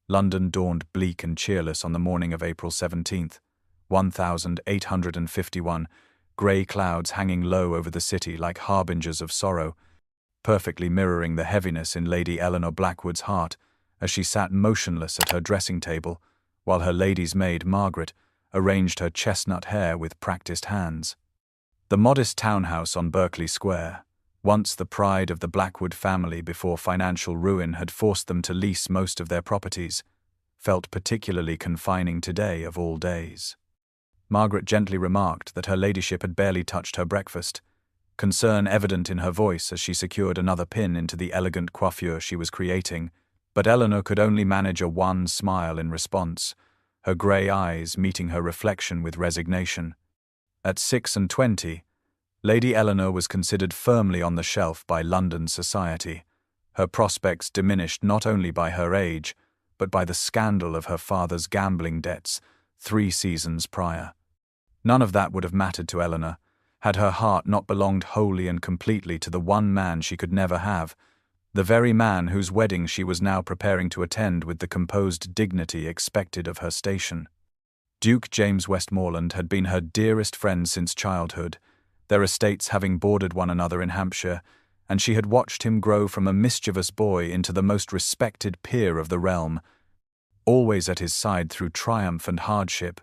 London dawned bleak and cheerless on the morning of April 17th, 1851, grey clouds hanging low over the city like harbingers of sorrow, perfectly mirroring the heaviness in Lady Eleanor Blackwood's heart as she sat motionless at her dressing table, while her lady's maid, Margaret, arranged her chestnut hair with practiced hands. The modest townhouse on Berkeley Square, once the pride of the Blackwood family before financial ruin had forced them to lease most of their properties, felt particularly confining today of all days. Margaret gently remarked that her ladyship had barely touched her breakfast, concern evident in her voice as she secured another pin into the elegant coiffure she was creating, but Eleanor could only manage a wan smile in response, her grey eyes meeting her reflection with resignation. At 26, Lady Eleanor was considered firmly on the shelf by London society, her prospects diminished not only by her age, but by the scandal of her father's gambling debts 3 seasons prior. None of that would have mattered to Eleanor, had her heart not belonged wholly and completely to the one man she could never have, the very man whose wedding she was now preparing to attend with the composed dignity expected of her station. Duke James Westmoreland had been her dearest friend since childhood, their estates having bordered one another in Hampshire, and she had watched him grow from a mischievous boy into the most respected peer of the realm, always at his side through triumph and hardship,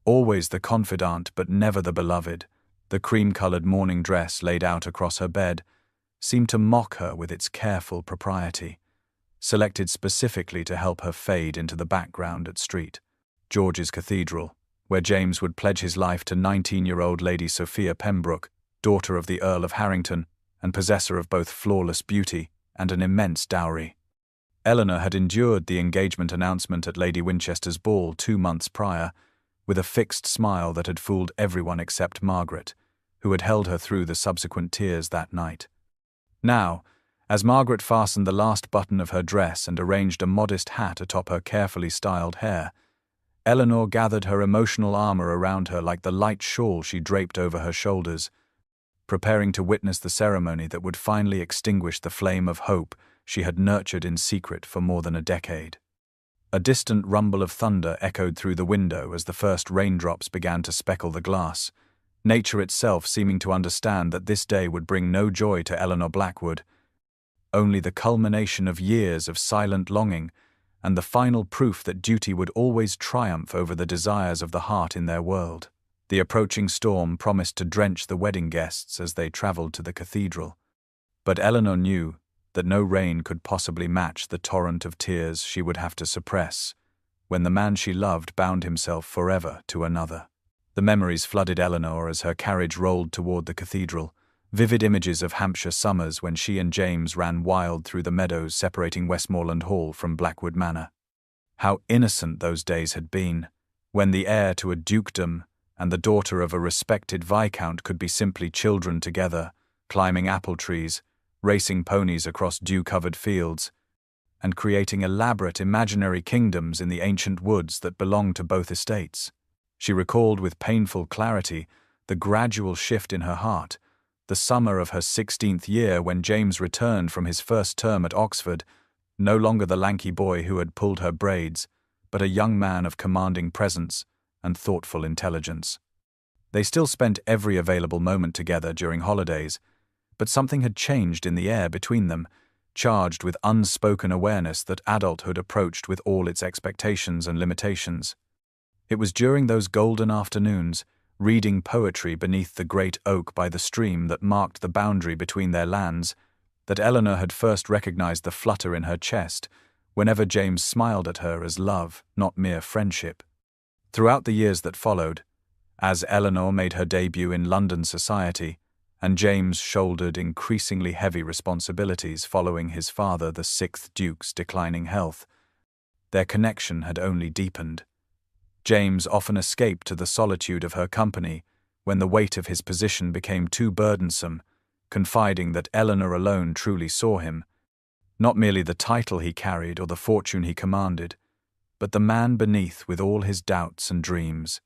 always the confidant but never the beloved. The cream-coloured morning dress laid out across her bed seemed to mock her with its careful propriety, selected specifically to help her fade into the background at St. George's Cathedral, where James would pledge his life to 19-year-old Lady Sophia Pembroke, daughter of the Earl of Harrington, and possessor of both flawless beauty and an immense dowry. Eleanor had endured the engagement announcement at Lady Winchester's ball 2 months prior, with a fixed smile that had fooled everyone except Margaret, who had held her through the subsequent tears that night. Now, as Margaret fastened the last button of her dress and arranged a modest hat atop her carefully styled hair, Eleanor gathered her emotional armor around her like the light shawl she draped over her shoulders, preparing to witness the ceremony that would finally extinguish the flame of hope she had nurtured in secret for more than a decade. A distant rumble of thunder echoed through the window as the first raindrops began to speckle the glass, nature itself seeming to understand that this day would bring no joy to Eleanor Blackwood, only the culmination of years of silent longing and the final proof that duty would always triumph over the desires of the heart in their world. The approaching storm promised to drench the wedding guests as they travelled to the cathedral, but Eleanor knew that no rain could possibly match the torrent of tears she would have to suppress when the man she loved bound himself forever to another. The memories flooded Eleanor as her carriage rolled toward the cathedral, vivid images of Hampshire summers when she and James ran wild through the meadows separating Westmoreland Hall from Blackwood Manor. How innocent those days had been, when the heir to a dukedom and the daughter of a respected viscount could be simply children together, climbing apple trees, racing ponies across dew-covered fields, and creating elaborate imaginary kingdoms in the ancient woods that belonged to both estates. She recalled with painful clarity the gradual shift in her heart, the summer of her 16th year when James returned from his first term at Oxford, no longer the lanky boy who had pulled her braids, but a young man of commanding presence and thoughtful intelligence. They still spent every available moment together during holidays, but something had changed in the air between them, charged with unspoken awareness that adulthood approached with all its expectations and limitations. It was during those golden afternoons, reading poetry beneath the great oak by the stream that marked the boundary between their lands, that Eleanor had first recognized the flutter in her chest whenever James smiled at her as love, not mere friendship. Throughout the years that followed, as Eleanor made her debut in London society, and James shouldered increasingly heavy responsibilities following his father, the 6th Duke's declining health, their connection had only deepened. James often escaped to the solitude of her company when the weight of his position became too burdensome, confiding that Eleanor alone truly saw him, not merely the title he carried or the fortune he commanded, but the man beneath with all his doubts and dreams.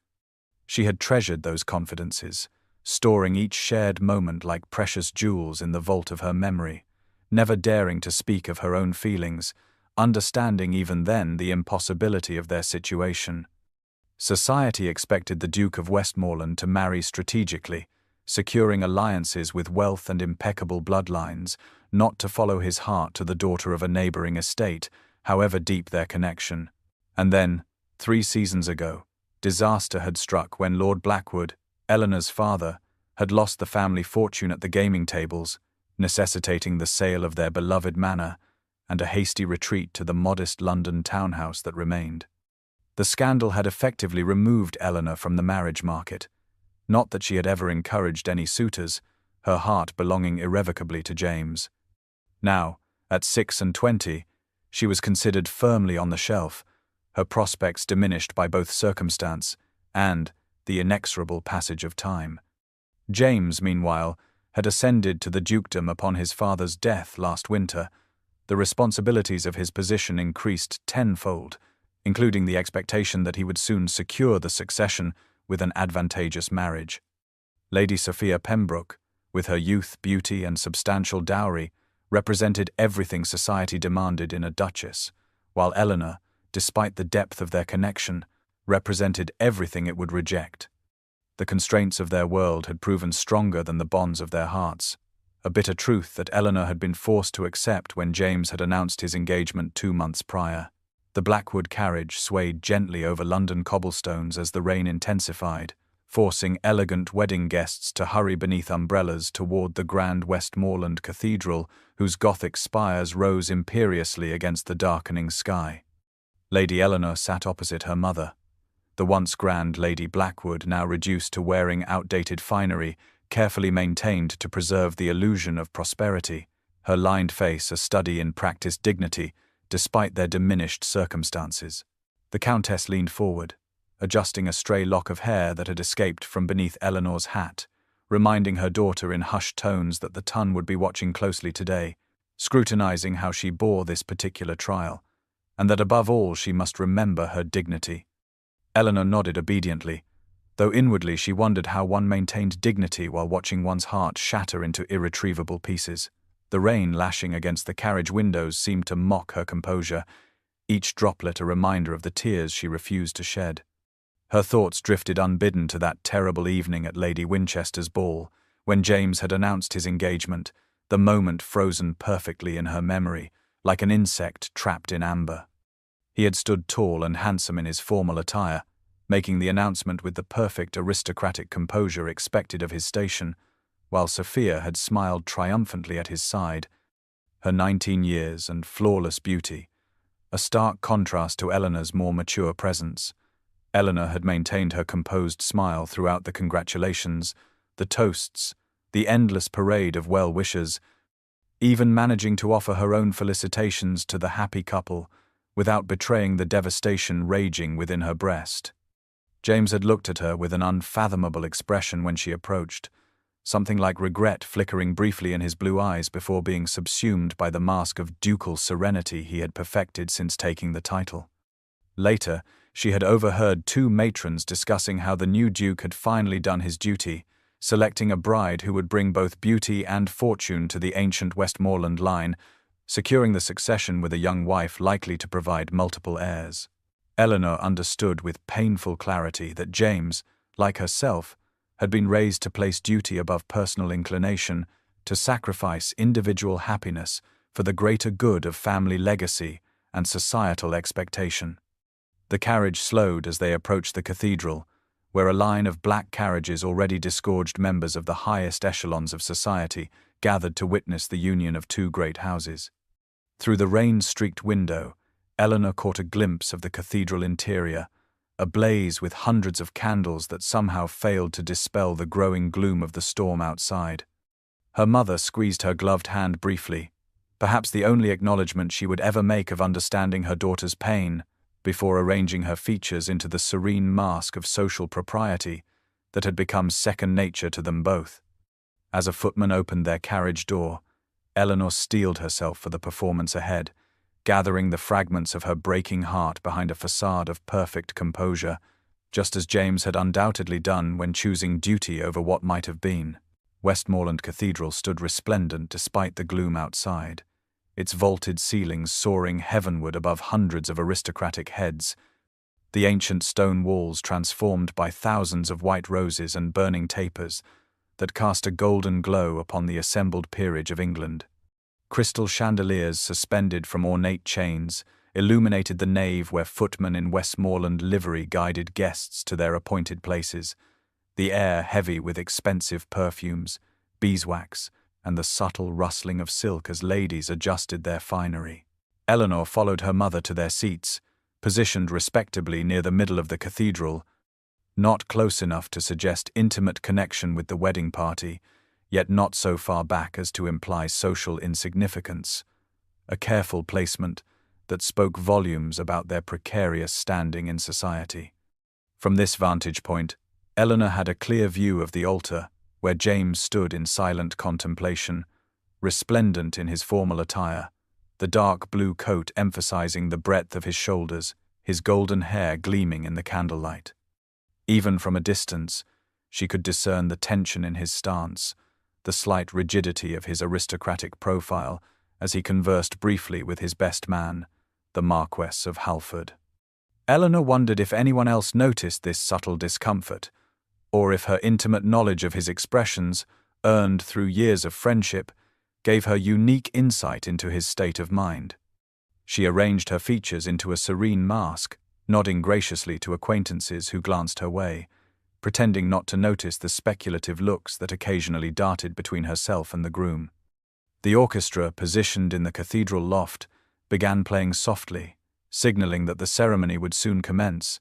She had treasured those confidences, storing each shared moment like precious jewels in the vault of her memory, never daring to speak of her own feelings, understanding even then the impossibility of their situation. Society expected the Duke of Westmoreland to marry strategically, securing alliances with wealth and impeccable bloodlines, not to follow his heart to the daughter of a neighboring estate, however deep their connection. And then, 3 seasons ago, disaster had struck when Lord Blackwood, Eleanor's father, had lost the family fortune at the gaming tables, necessitating the sale of their beloved manor and a hasty retreat to the modest London townhouse that remained. The scandal had effectively removed Eleanor from the marriage market. Not that she had ever encouraged any suitors, her heart belonging irrevocably to James. Now, at 26, she was considered firmly on the shelf, her prospects diminished by both circumstance and the inexorable passage of time. James, meanwhile, had ascended to the dukedom upon his father's death last winter. The responsibilities of his position increased tenfold, including the expectation that he would soon secure the succession with an advantageous marriage. Lady Sophia Pembroke, with her youth, beauty, and substantial dowry, represented everything society demanded in a duchess, while Eleanor, despite the depth of their connection, represented everything it would reject. The constraints of their world had proven stronger than the bonds of their hearts, a bitter truth that Eleanor had been forced to accept when James had announced his engagement 2 months prior. The Blackwood carriage swayed gently over London cobblestones as the rain intensified, forcing elegant wedding guests to hurry beneath umbrellas toward the grand Westmoreland cathedral, whose Gothic spires rose imperiously against the darkening sky. Lady Eleanor sat opposite her mother. The once grand Lady Blackwood, now reduced to wearing outdated finery, carefully maintained to preserve the illusion of prosperity, her lined face a study in practiced dignity, despite their diminished circumstances. The Countess leaned forward, adjusting a stray lock of hair that had escaped from beneath Eleanor's hat, reminding her daughter in hushed tones that the Tun would be watching closely today, scrutinizing how she bore this particular trial, and that above all she must remember her dignity. Eleanor nodded obediently, though inwardly she wondered how one maintained dignity while watching one's heart shatter into irretrievable pieces. The rain lashing against the carriage windows seemed to mock her composure, each droplet a reminder of the tears she refused to shed. Her thoughts drifted unbidden to that terrible evening at Lady Winchester's ball, when James had announced his engagement, the moment frozen perfectly in her memory, like an insect trapped in amber. He had stood tall and handsome in his formal attire, making the announcement with the perfect aristocratic composure expected of his station, while Sophia had smiled triumphantly at his side, her 19 years and flawless beauty, a stark contrast to Eleanor's more mature presence. Eleanor had maintained her composed smile throughout the congratulations, the toasts, the endless parade of well-wishers, even managing to offer her own felicitations to the happy couple without betraying the devastation raging within her breast. James had looked at her with an unfathomable expression when she approached, something like regret flickering briefly in his blue eyes before being subsumed by the mask of ducal serenity he had perfected since taking the title. Later, she had overheard 2 matrons discussing how the new duke had finally done his duty, selecting a bride who would bring both beauty and fortune to the ancient Westmoreland line, securing the succession with a young wife likely to provide multiple heirs. Eleanor understood with painful clarity that James, like herself, had been raised to place duty above personal inclination, to sacrifice individual happiness for the greater good of family legacy and societal expectation. The carriage slowed as they approached the cathedral, where a line of black carriages already disgorged members of the highest echelons of society gathered to witness the union of 2 great houses. Through the rain-streaked window, Eleanor caught a glimpse of the cathedral interior, ablaze with hundreds of candles that somehow failed to dispel the growing gloom of the storm outside. Her mother squeezed her gloved hand briefly, perhaps the only acknowledgement she would ever make of understanding her daughter's pain, before arranging her features into the serene mask of social propriety that had become second nature to them both. As a footman opened their carriage door, Eleanor steeled herself for the performance ahead, gathering the fragments of her breaking heart behind a facade of perfect composure, just as James had undoubtedly done when choosing duty over what might have been. Westmoreland Cathedral stood resplendent despite the gloom outside, its vaulted ceilings soaring heavenward above hundreds of aristocratic heads, the ancient stone walls transformed by thousands of white roses and burning tapers that cast a golden glow upon the assembled peerage of England. Crystal chandeliers suspended from ornate chains illuminated the nave where footmen in Westmoreland livery guided guests to their appointed places, the air heavy with expensive perfumes, beeswax, and the subtle rustling of silk as ladies adjusted their finery. Eleanor followed her mother to their seats, positioned respectably near the middle of the cathedral, not close enough to suggest intimate connection with the wedding party, yet not so far back as to imply social insignificance, a careful placement that spoke volumes about their precarious standing in society. From this vantage point, Eleanor had a clear view of the altar, where James stood in silent contemplation, resplendent in his formal attire, the dark blue coat emphasizing the breadth of his shoulders, his golden hair gleaming in the candlelight. Even from a distance, she could discern the tension in his stance, the slight rigidity of his aristocratic profile as he conversed briefly with his best man, the Marquess of Halford. Eleanor wondered if anyone else noticed this subtle discomfort, or if her intimate knowledge of his expressions, earned through years of friendship, gave her unique insight into his state of mind. She arranged her features into a serene mask, nodding graciously to acquaintances who glanced her way, pretending not to notice the speculative looks that occasionally darted between herself and the groom. The orchestra, positioned in the cathedral loft, began playing softly, signaling that the ceremony would soon commence,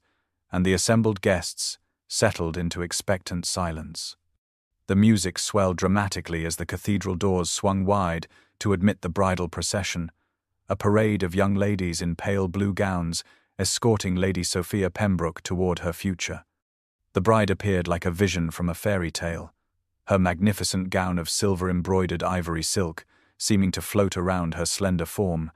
and the assembled guests settled into expectant silence. The music swelled dramatically as the cathedral doors swung wide to admit the bridal procession, a parade of young ladies in pale blue gowns escorting Lady Sophia Pembroke toward her future. The bride appeared like a vision from a fairy tale, her magnificent gown of silver-embroidered ivory silk seeming to float around her slender form,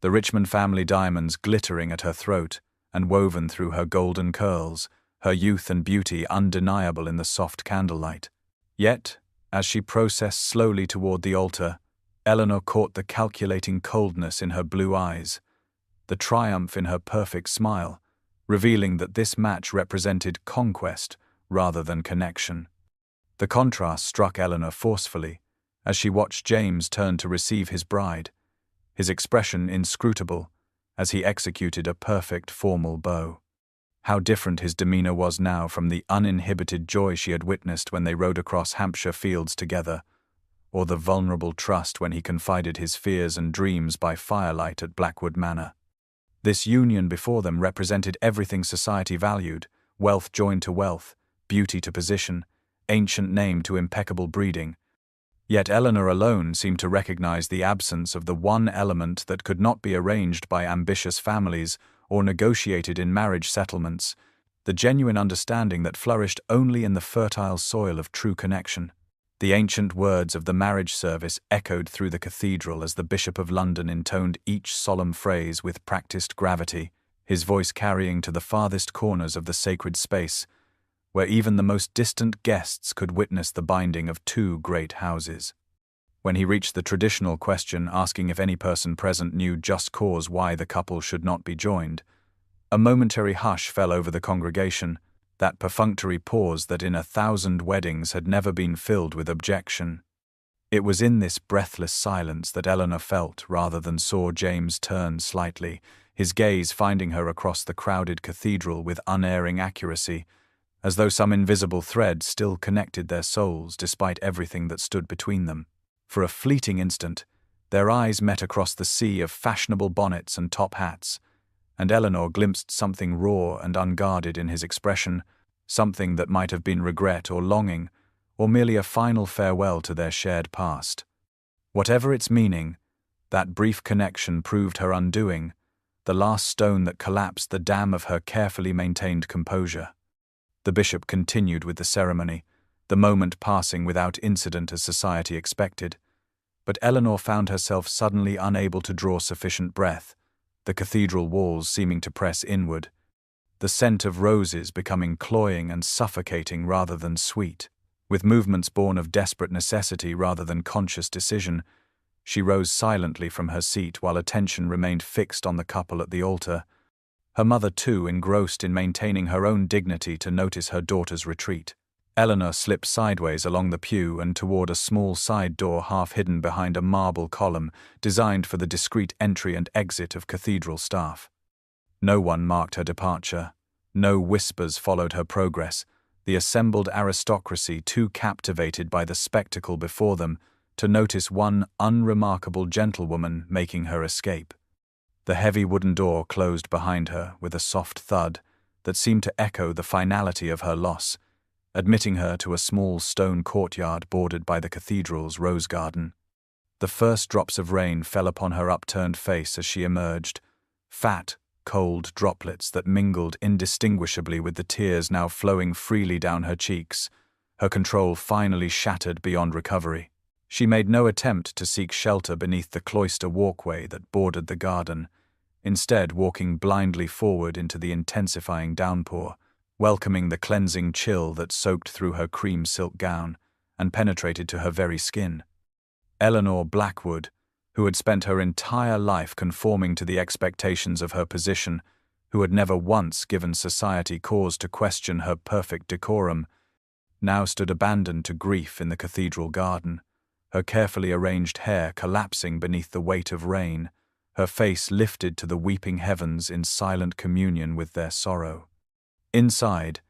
the Richmond family diamonds glittering at her throat and woven through her golden curls, her youth and beauty undeniable in the soft candlelight. Yet, as she processed slowly toward the altar, Eleanor caught the calculating coldness in her blue eyes, the triumph in her perfect smile, revealing that this match represented conquest rather than connection. The contrast struck Eleanor forcefully as she watched James turn to receive his bride, his expression inscrutable as he executed a perfect formal bow. How different his demeanor was now from the uninhibited joy she had witnessed when they rode across Hampshire fields together, or the vulnerable trust when he confided his fears and dreams by firelight at Blackwood Manor. This union before them represented everything society valued: wealth joined to wealth, beauty to position, ancient name to impeccable breeding. Yet Eleanor alone seemed to recognize the absence of the one element that could not be arranged by ambitious families or negotiated in marriage settlements, the genuine understanding that flourished only in the fertile soil of true connection. The ancient words of the marriage service echoed through the cathedral as the Bishop of London intoned each solemn phrase with practiced gravity, his voice carrying to the farthest corners of the sacred space, where even the most distant guests could witness the binding of two great houses. When he reached the traditional question asking if any person present knew just cause why the couple should not be joined, a momentary hush fell over the congregation, that perfunctory pause that in 1,000 weddings had never been filled with objection. It was in this breathless silence that Eleanor felt rather than saw James turn slightly, his gaze finding her across the crowded cathedral with unerring accuracy, as though some invisible thread still connected their souls despite everything that stood between them. For a fleeting instant, their eyes met across the sea of fashionable bonnets and top hats, and Eleanor glimpsed something raw and unguarded in his expression, something that might have been regret or longing, or merely a final farewell to their shared past. Whatever its meaning, that brief connection proved her undoing, the last stone that collapsed the dam of her carefully maintained composure. The bishop continued with the ceremony, the moment passing without incident as society expected, but Eleanor found herself suddenly unable to draw sufficient breath, the cathedral walls seeming to press inward, the scent of roses becoming cloying and suffocating rather than sweet. With movements born of desperate necessity rather than conscious decision, She rose silently from her seat while attention remained fixed on the couple at the altar, her mother too engrossed in maintaining her own dignity to notice her daughter's retreat. Eleanor slipped sideways along the pew and toward a small side door half hidden behind a marble column designed for the discreet entry and exit of cathedral staff. No one marked her departure. No whispers followed her progress, the assembled aristocracy too captivated by the spectacle before them to notice one unremarkable gentlewoman making her escape. The heavy wooden door closed behind her with a soft thud that seemed to echo the finality of her loss, admitting her to a small stone courtyard bordered by the cathedral's rose garden. The first drops of rain fell upon her upturned face as she emerged, fat, cold droplets that mingled indistinguishably with the tears now flowing freely down her cheeks, her control finally shattered beyond recovery. She made no attempt to seek shelter beneath the cloister walkway that bordered the garden, instead walking blindly forward into the intensifying downpour, welcoming the cleansing chill that soaked through her cream silk gown and penetrated to her very skin. Eleanor Blackwood, who had spent her entire life conforming to the expectations of her position, who had never once given society cause to question her perfect decorum, now stood abandoned to grief in the cathedral garden, her carefully arranged hair collapsing beneath the weight of rain, her face lifted to the weeping heavens in silent communion with their sorrow. Inside,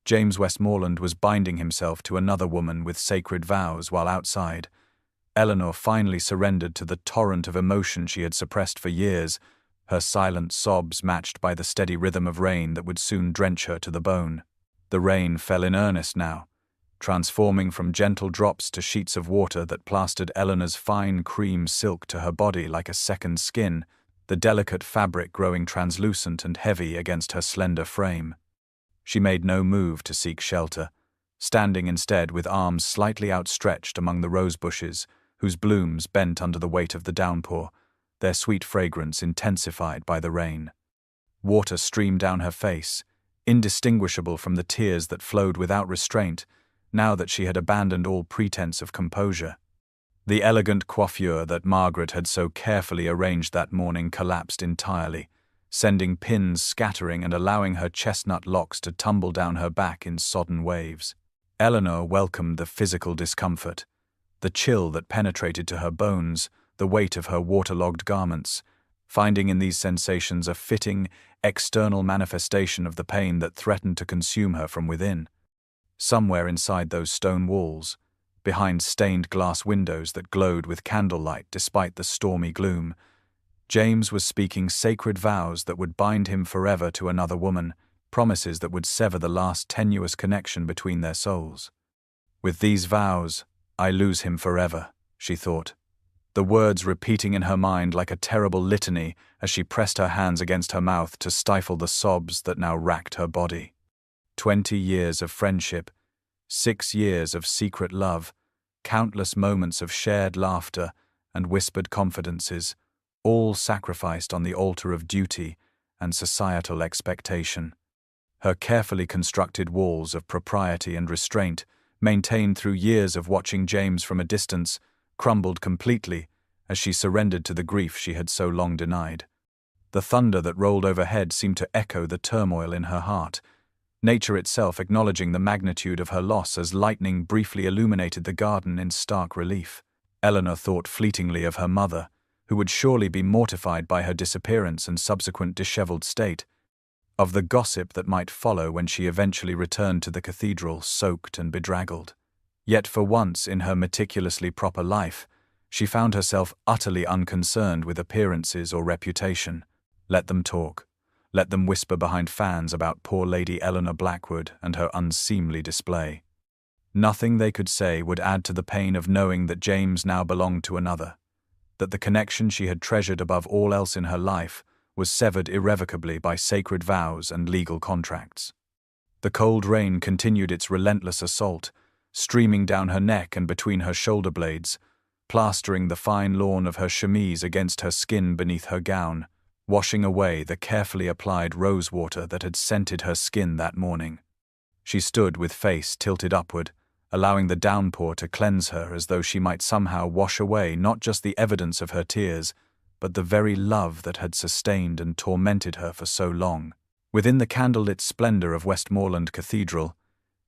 James Westmoreland was binding himself to another woman with sacred vows, while outside, Eleanor finally surrendered to the torrent of emotion she had suppressed for years, her silent sobs matched by the steady rhythm of rain that would soon drench her to the bone. The rain fell in earnest now, transforming from gentle drops to sheets of water that plastered Eleanor's fine cream silk to her body like a second skin, the delicate fabric growing translucent and heavy against her slender frame. She made no move to seek shelter, standing instead with arms slightly outstretched among the rose bushes, whose blooms bent under the weight of the downpour, their sweet fragrance intensified by the rain. Water streamed down her face, indistinguishable from the tears that flowed without restraint, now that she had abandoned all pretense of composure. The elegant coiffure that Margaret had so carefully arranged that morning collapsed entirely, sending pins scattering and allowing her chestnut locks to tumble down her back in sodden waves. Eleanor welcomed the physical discomfort, the chill that penetrated to her bones, the weight of her waterlogged garments, finding in these sensations a fitting, external manifestation of the pain that threatened to consume her from within. Somewhere inside those stone walls, behind stained glass windows that glowed with candlelight despite the stormy gloom, James was speaking sacred vows that would bind him forever to another woman, promises that would sever the last tenuous connection between their souls. With these vows, I lose him forever, she thought, the words repeating in her mind like a terrible litany as she pressed her hands against her mouth to stifle the sobs that now racked her body. 20 years of friendship, 6 years of secret love, countless moments of shared laughter and whispered confidences, all sacrificed on the altar of duty and societal expectation. Her carefully constructed walls of propriety and restraint, maintained through years of watching James from a distance, crumbled completely as she surrendered to the grief she had so long denied. The thunder that rolled overhead seemed to echo the turmoil in her heart, nature itself acknowledging the magnitude of her loss as lightning briefly illuminated the garden in stark relief. Eleanor thought fleetingly of her mother, who would surely be mortified by her disappearance and subsequent disheveled state, of the gossip that might follow when she eventually returned to the cathedral soaked and bedraggled. Yet for once in her meticulously proper life, she found herself utterly unconcerned with appearances or reputation. Let them talk. Let them whisper behind fans about poor Lady Eleanor Blackwood and her unseemly display. Nothing they could say would add to the pain of knowing that James now belonged to another, that the connection she had treasured above all else in her life was severed irrevocably by sacred vows and legal contracts. The cold rain continued its relentless assault, streaming down her neck and between her shoulder blades, plastering the fine lawn of her chemise against her skin beneath her gown, washing away the carefully applied rose water that had scented her skin that morning. She stood with face tilted upward, allowing the downpour to cleanse her as though she might somehow wash away not just the evidence of her tears, but the very love that had sustained and tormented her for so long. Within the candlelit splendor of Westmoreland Cathedral,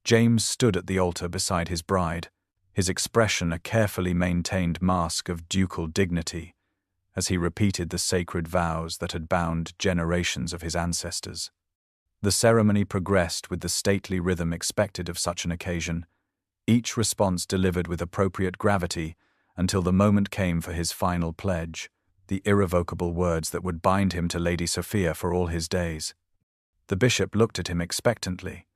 James stood at the altar beside his bride, his expression a carefully maintained mask of ducal dignity, as he repeated the sacred vows that had bound generations of his ancestors. The ceremony progressed with the stately rhythm expected of such an occasion, each response delivered with appropriate gravity until the moment came for his final pledge, the irrevocable words that would bind him to Lady Sophia for all his days. The bishop looked at him expectantly,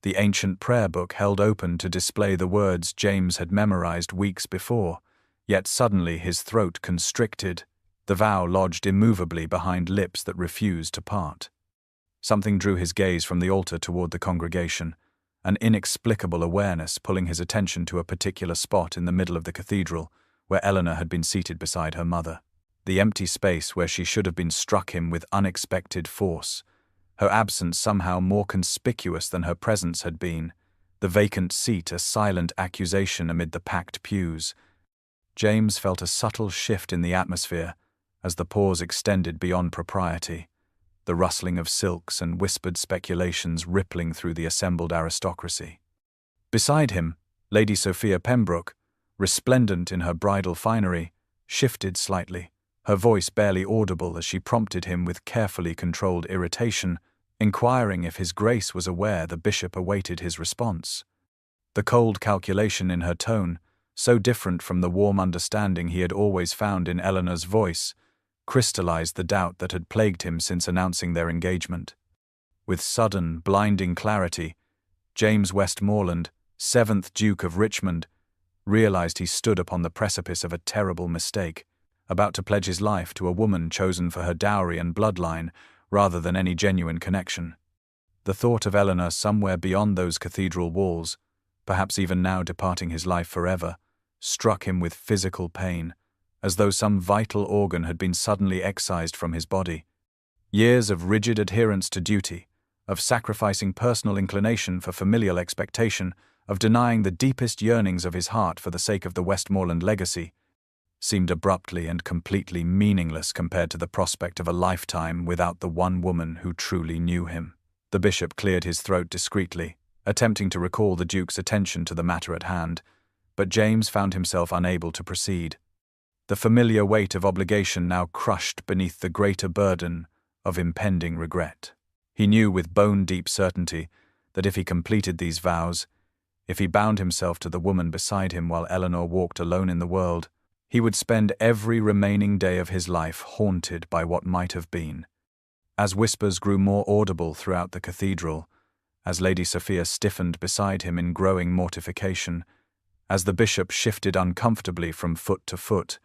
the ancient prayer book held open to display the words James had memorized weeks before, yet suddenly his throat constricted, the vow lodged immovably behind lips that refused to part. Something drew his gaze from the altar toward the congregation, an inexplicable awareness pulling his attention to a particular spot in the middle of the cathedral, where Eleanor had been seated beside her mother. The empty space where she should have been struck him with unexpected force, her absence somehow more conspicuous than her presence had been, the vacant seat a silent accusation amid the packed pews. James felt a subtle shift in the atmosphere as the pause extended beyond propriety, the rustling of silks and whispered speculations rippling through the assembled aristocracy. Beside him, Lady Sophia Pembroke, resplendent in her bridal finery, shifted slightly, her voice barely audible as she prompted him with carefully controlled irritation, inquiring if His Grace was aware the bishop awaited his response. The cold calculation in her tone, so different from the warm understanding he had always found in Eleanor's voice, crystallized the doubt that had plagued him since announcing their engagement. With sudden, blinding clarity, James Westmoreland, 7th Duke of Richmond, realized he stood upon the precipice of a terrible mistake, about to pledge his life to a woman chosen for her dowry and bloodline rather than any genuine connection. The thought of Eleanor somewhere beyond those cathedral walls, perhaps even now departing his life forever, struck him with physical pain, as though some vital organ had been suddenly excised from his body. Years of rigid adherence to duty, of sacrificing personal inclination for familial expectation, of denying the deepest yearnings of his heart for the sake of the Westmoreland legacy, seemed abruptly and completely meaningless compared to the prospect of a lifetime without the one woman who truly knew him. The bishop cleared his throat discreetly, attempting to recall the Duke's attention to the matter at hand, but James found himself unable to proceed. The familiar weight of obligation now crushed beneath the greater burden of impending regret. He knew with bone-deep certainty that if he completed these vows, if he bound himself to the woman beside him while Eleanor walked alone in the world, he would spend every remaining day of his life haunted by what might have been. As whispers grew more audible throughout the cathedral, as Lady Sophia stiffened beside him in growing mortification, as the bishop shifted uncomfortably from foot to foot,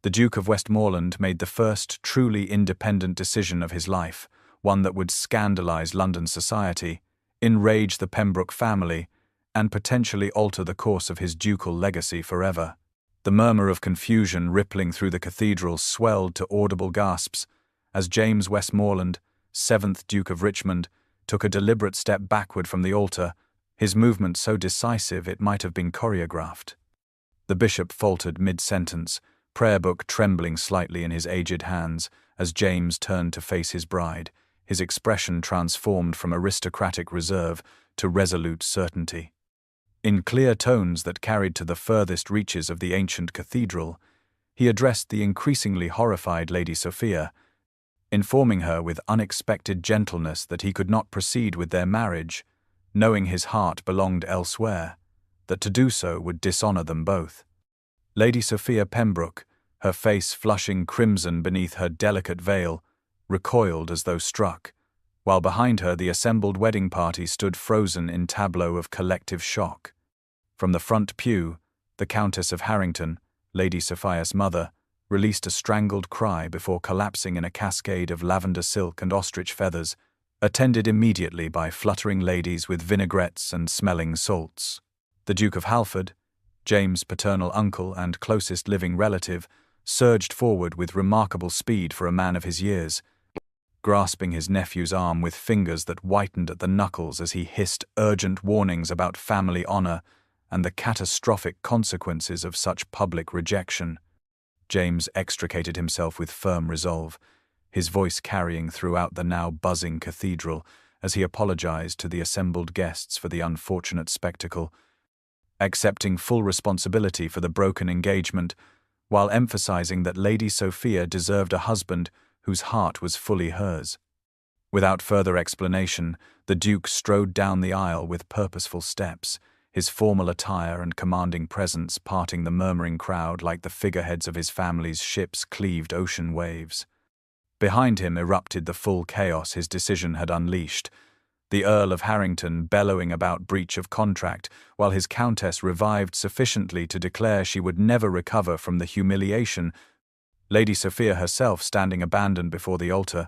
the Duke of Westmoreland made the first truly independent decision of his life, one that would scandalize London society, enrage the Pembroke family, and potentially alter the course of his ducal legacy forever. The murmur of confusion rippling through the cathedral swelled to audible gasps as James Westmoreland, 7th Duke of Richmond, took a deliberate step backward from the altar, his movement so decisive it might have been choreographed. The bishop faltered mid-sentence, prayer book trembling slightly in his aged hands as James turned to face his bride, his expression transformed from aristocratic reserve to resolute certainty. In clear tones that carried to the furthest reaches of the ancient cathedral, he addressed the increasingly horrified Lady Sophia, informing her with unexpected gentleness that he could not proceed with their marriage, knowing his heart belonged elsewhere, that to do so would dishonor them both. Lady Sophia Pembroke, her face flushing crimson beneath her delicate veil, recoiled as though struck, while behind her the assembled wedding party stood frozen in tableau of collective shock. From the front pew, the Countess of Harrington, Lady Sophia's mother, released a strangled cry before collapsing in a cascade of lavender silk and ostrich feathers, attended immediately by fluttering ladies with vinaigrettes and smelling salts. The Duke of Halford, James' paternal uncle and closest living relative, surged forward with remarkable speed for a man of his years, grasping his nephew's arm with fingers that whitened at the knuckles as he hissed urgent warnings about family honor and the catastrophic consequences of such public rejection. James extricated himself with firm resolve, his voice carrying throughout the now buzzing cathedral as he apologized to the assembled guests for the unfortunate spectacle, accepting full responsibility for the broken engagement, while emphasizing that Lady Sophia deserved a husband whose heart was fully hers. Without further explanation, the Duke strode down the aisle with purposeful steps, his formal attire and commanding presence parting the murmuring crowd like the figureheads of his family's ships cleaved ocean waves. Behind him erupted the full chaos his decision had unleashed, the Earl of Harrington bellowing about breach of contract, while his Countess revived sufficiently to declare she would never recover from the humiliation, Lady Sophia herself standing abandoned before the altar,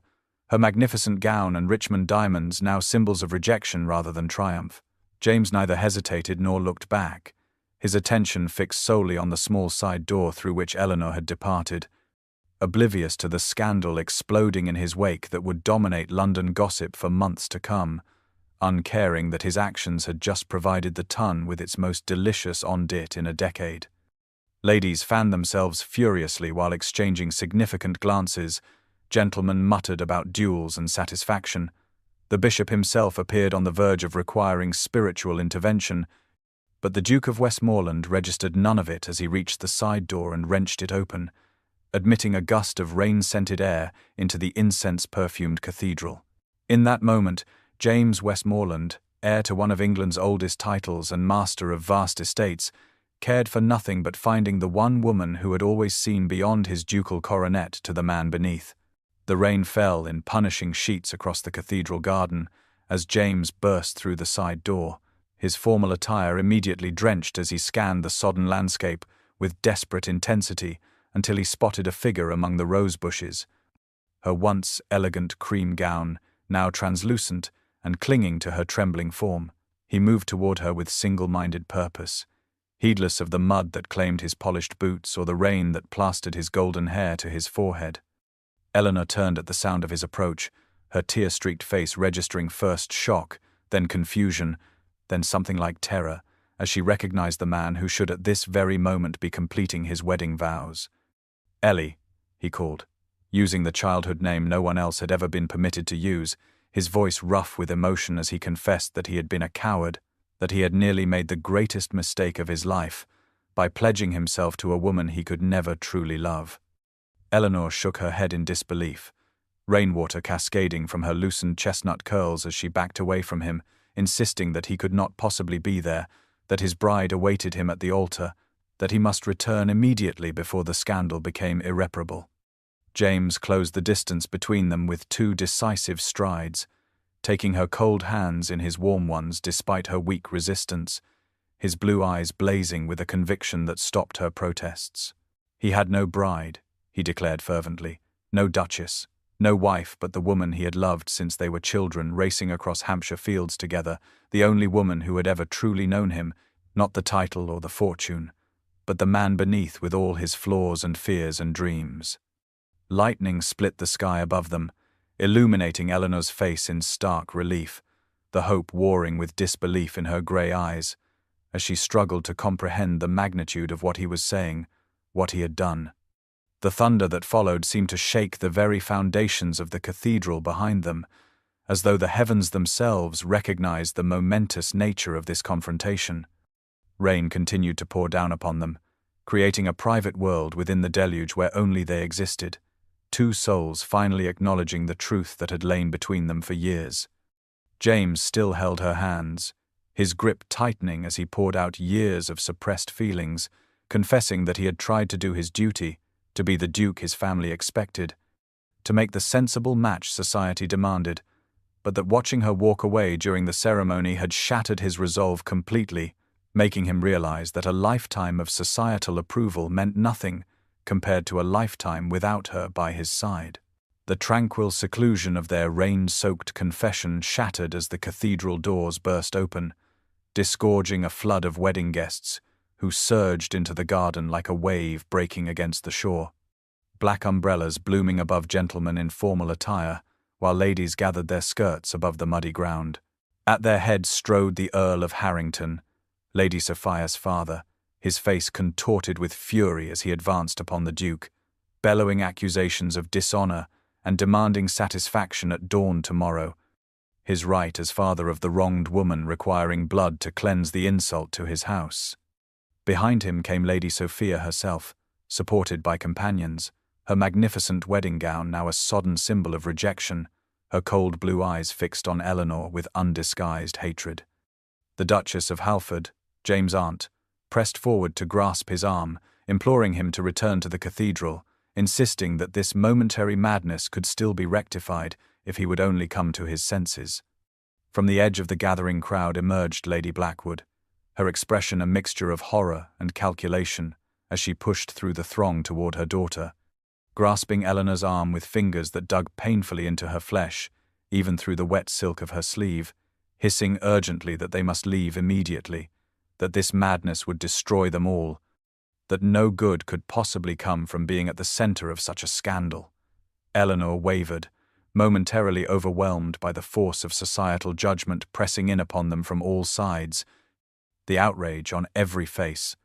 her magnificent gown and Richmond diamonds now symbols of rejection rather than triumph. James neither hesitated nor looked back, his attention fixed solely on the small side door through which Eleanor had departed, oblivious to the scandal exploding in his wake that would dominate London gossip for months to come, uncaring that his actions had just provided the Tun with its most delicious on dit in a decade. Ladies fanned themselves furiously while exchanging significant glances, gentlemen muttered about duels and satisfaction. The bishop himself appeared on the verge of requiring spiritual intervention, but the Duke of Westmoreland registered none of it as he reached the side door and wrenched it open, admitting a gust of rain-scented air into the incense-perfumed cathedral. In that moment, James Westmoreland, heir to one of England's oldest titles and master of vast estates, cared for nothing but finding the one woman who had always seen beyond his ducal coronet to the man beneath. The rain fell in punishing sheets across the cathedral garden as James burst through the side door, his formal attire immediately drenched as he scanned the sodden landscape with desperate intensity until he spotted a figure among the rose bushes, her once elegant cream gown now translucent and clinging to her trembling form. He moved toward her with single-minded purpose, heedless of the mud that claimed his polished boots or the rain that plastered his golden hair to his forehead. Eleanor turned at the sound of his approach, her tear-streaked face registering first shock, then confusion, then something like terror, as she recognized the man who should at this very moment be completing his wedding vows. "Ellie," he called, using the childhood name no one else had ever been permitted to use, his voice rough with emotion as he confessed that he had been a coward, that he had nearly made the greatest mistake of his life by pledging himself to a woman he could never truly love. Eleanor shook her head in disbelief, rainwater cascading from her loosened chestnut curls as she backed away from him, insisting that he could not possibly be there, that his bride awaited him at the altar, that he must return immediately before the scandal became irreparable. James closed the distance between them with 2 decisive strides, taking her cold hands in his warm ones despite her weak resistance, his blue eyes blazing with a conviction that stopped her protests. He had no bride, he declared fervently, no duchess, no wife but the woman he had loved since they were children racing across Hampshire fields together, the only woman who had ever truly known him, not the title or the fortune, but the man beneath with all his flaws and fears and dreams. Lightning split the sky above them, illuminating Eleanor's face in stark relief, the hope warring with disbelief in her grey eyes, as she struggled to comprehend the magnitude of what he was saying, what he had done. The thunder that followed seemed to shake the very foundations of the cathedral behind them, as though the heavens themselves recognized the momentous nature of this confrontation. Rain continued to pour down upon them, creating a private world within the deluge where only they existed, 2 souls finally acknowledging the truth that had lain between them for years. James still held her hands, his grip tightening as he poured out years of suppressed feelings, confessing that he had tried to do his duty, to be the Duke his family expected, to make the sensible match society demanded, but that watching her walk away during the ceremony had shattered his resolve completely, making him realize that a lifetime of societal approval meant nothing compared to a lifetime without her by his side. The tranquil seclusion of their rain-soaked confession shattered as the cathedral doors burst open, disgorging a flood of wedding guests, who surged into the garden like a wave breaking against the shore. Black umbrellas blooming above gentlemen in formal attire, while ladies gathered their skirts above the muddy ground. At their head strode the Earl of Harrington, Lady Sophia's father, his face contorted with fury as he advanced upon the Duke, bellowing accusations of dishonor and demanding satisfaction at dawn tomorrow, his right as father of the wronged woman requiring blood to cleanse the insult to his house. Behind him came Lady Sophia herself, supported by companions, her magnificent wedding gown now a sodden symbol of rejection, her cold blue eyes fixed on Eleanor with undisguised hatred. The Duchess of Halford, James' aunt, pressed forward to grasp his arm, imploring him to return to the cathedral, insisting that this momentary madness could still be rectified if he would only come to his senses. From the edge of the gathering crowd emerged Lady Blackwood, her expression a mixture of horror and calculation as she pushed through the throng toward her daughter, grasping Eleanor's arm with fingers that dug painfully into her flesh, even through the wet silk of her sleeve, hissing urgently that they must leave immediately, that this madness would destroy them all, that no good could possibly come from being at the center of such a scandal. Eleanor wavered, momentarily overwhelmed by the force of societal judgment pressing in upon them from all sides, the outrage on every face,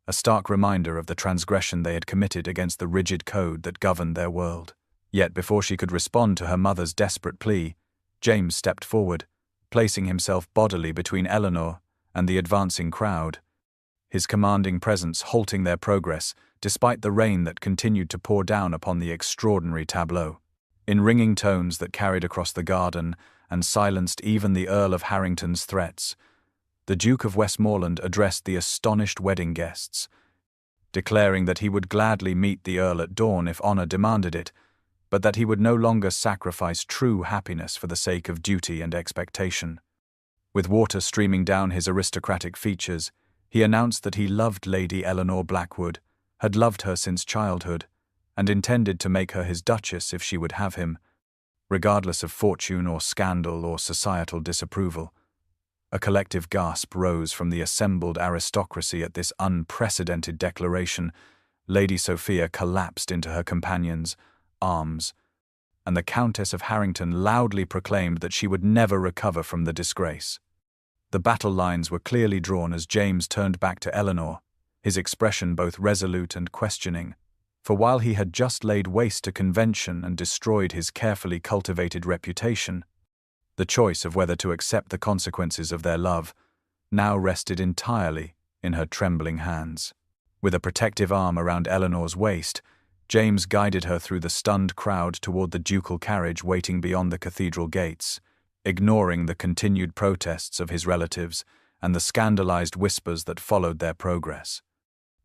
a stark reminder of the transgression they had committed against the rigid code that governed their world. Yet before she could respond to her mother's desperate plea, James stepped forward, placing himself bodily between Eleanor and the advancing crowd, his commanding presence halting their progress despite the rain that continued to pour down upon the extraordinary tableau. In ringing tones that carried across the garden and silenced even the Earl of Harrington's threats, the Duke of Westmoreland addressed the astonished wedding guests, declaring that he would gladly meet the Earl at dawn if honor demanded it, but that he would no longer sacrifice true happiness for the sake of duty and expectation. With water streaming down his aristocratic features, he announced that he loved Lady Eleanor Blackwood, had loved her since childhood, and intended to make her his duchess if she would have him, regardless of fortune or scandal or societal disapproval. A collective gasp rose from the assembled aristocracy at this unprecedented declaration. Lady Sophia collapsed into her companion's arms, and the Countess of Harrington loudly proclaimed that she would never recover from the disgrace. The battle lines were clearly drawn as James turned back to Eleanor, his expression both resolute and questioning, for while he had just laid waste to convention and destroyed his carefully cultivated reputation, the choice of whether to accept the consequences of their love now rested entirely in her trembling hands. With a protective arm around Eleanor's waist, James guided her through the stunned crowd toward the ducal carriage waiting beyond the cathedral gates, ignoring the continued protests of his relatives and the scandalized whispers that followed their progress.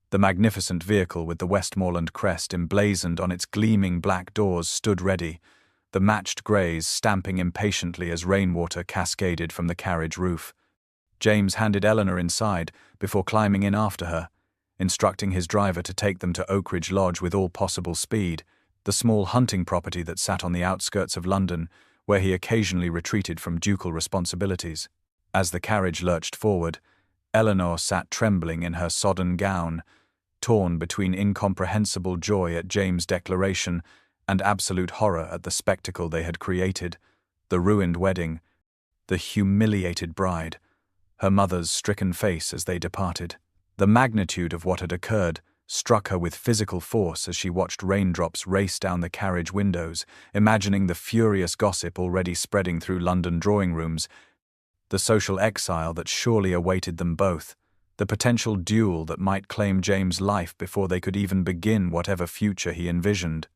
The magnificent vehicle with the Westmoreland crest emblazoned on its gleaming black doors stood ready, the matched greys stamping impatiently as rainwater cascaded from the carriage roof. James handed Eleanor inside before climbing in after her, instructing his driver to take them to Oak Ridge Lodge with all possible speed, the small hunting property that sat on the outskirts of London, where he occasionally retreated from ducal responsibilities. As the carriage lurched forward, Eleanor sat trembling in her sodden gown, torn between incomprehensible joy at James' declaration and absolute horror at the spectacle they had created, the ruined wedding, the humiliated bride, her mother's stricken face as they departed. The magnitude of what had occurred struck her with physical force as she watched raindrops race down the carriage windows, imagining the furious gossip already spreading through London drawing rooms, the social exile that surely awaited them both, the potential duel that might claim James' life before they could even begin whatever future he envisioned.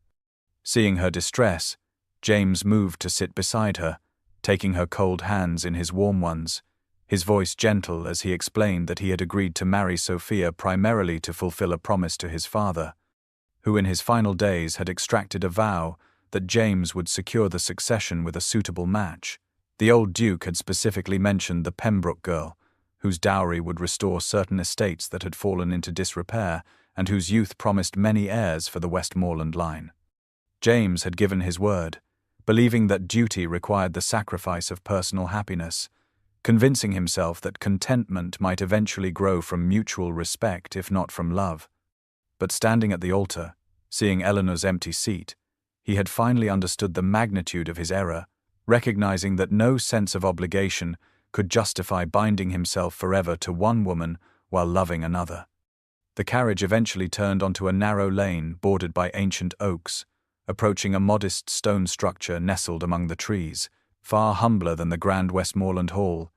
Seeing her distress, James moved to sit beside her, taking her cold hands in his warm ones, his voice gentle as he explained that he had agreed to marry Sophia primarily to fulfill a promise to his father, who in his final days had extracted a vow that James would secure the succession with a suitable match. The old Duke had specifically mentioned the Pembroke girl, whose dowry would restore certain estates that had fallen into disrepair and whose youth promised many heirs for the Westmoreland line. James had given his word, believing that duty required the sacrifice of personal happiness, convincing himself that contentment might eventually grow from mutual respect if not from love. But standing at the altar, seeing Eleanor's empty seat, he had finally understood the magnitude of his error, recognizing that no sense of obligation could justify binding himself forever to one woman while loving another. The carriage eventually turned onto a narrow lane bordered by ancient oaks, approaching a modest stone structure nestled among the trees, far humbler than the grand Westmoreland Hall,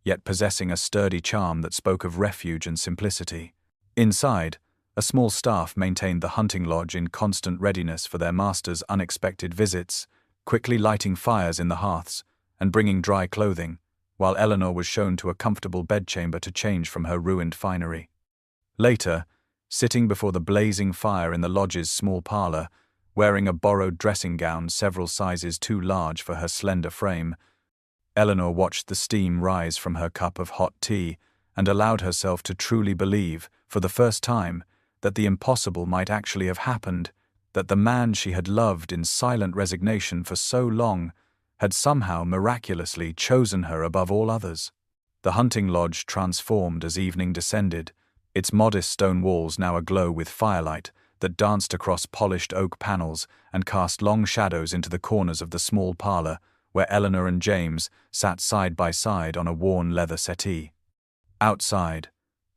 yet possessing a sturdy charm that spoke of refuge and simplicity. Inside, a small staff maintained the hunting lodge in constant readiness for their master's unexpected visits, quickly lighting fires in the hearths and bringing dry clothing, while Eleanor was shown to a comfortable bedchamber to change from her ruined finery. Later, sitting before the blazing fire in the lodge's small parlor, wearing a borrowed dressing gown several sizes too large for her slender frame, Eleanor watched the steam rise from her cup of hot tea and allowed herself to truly believe, for the first time, that the impossible might actually have happened, that the man she had loved in silent resignation for so long had somehow miraculously chosen her above all others. The hunting lodge transformed as evening descended, its modest stone walls now aglow with firelight that danced across polished oak panels and cast long shadows into the corners of the small parlor where Eleanor and James sat side by side on a worn leather settee. Outside,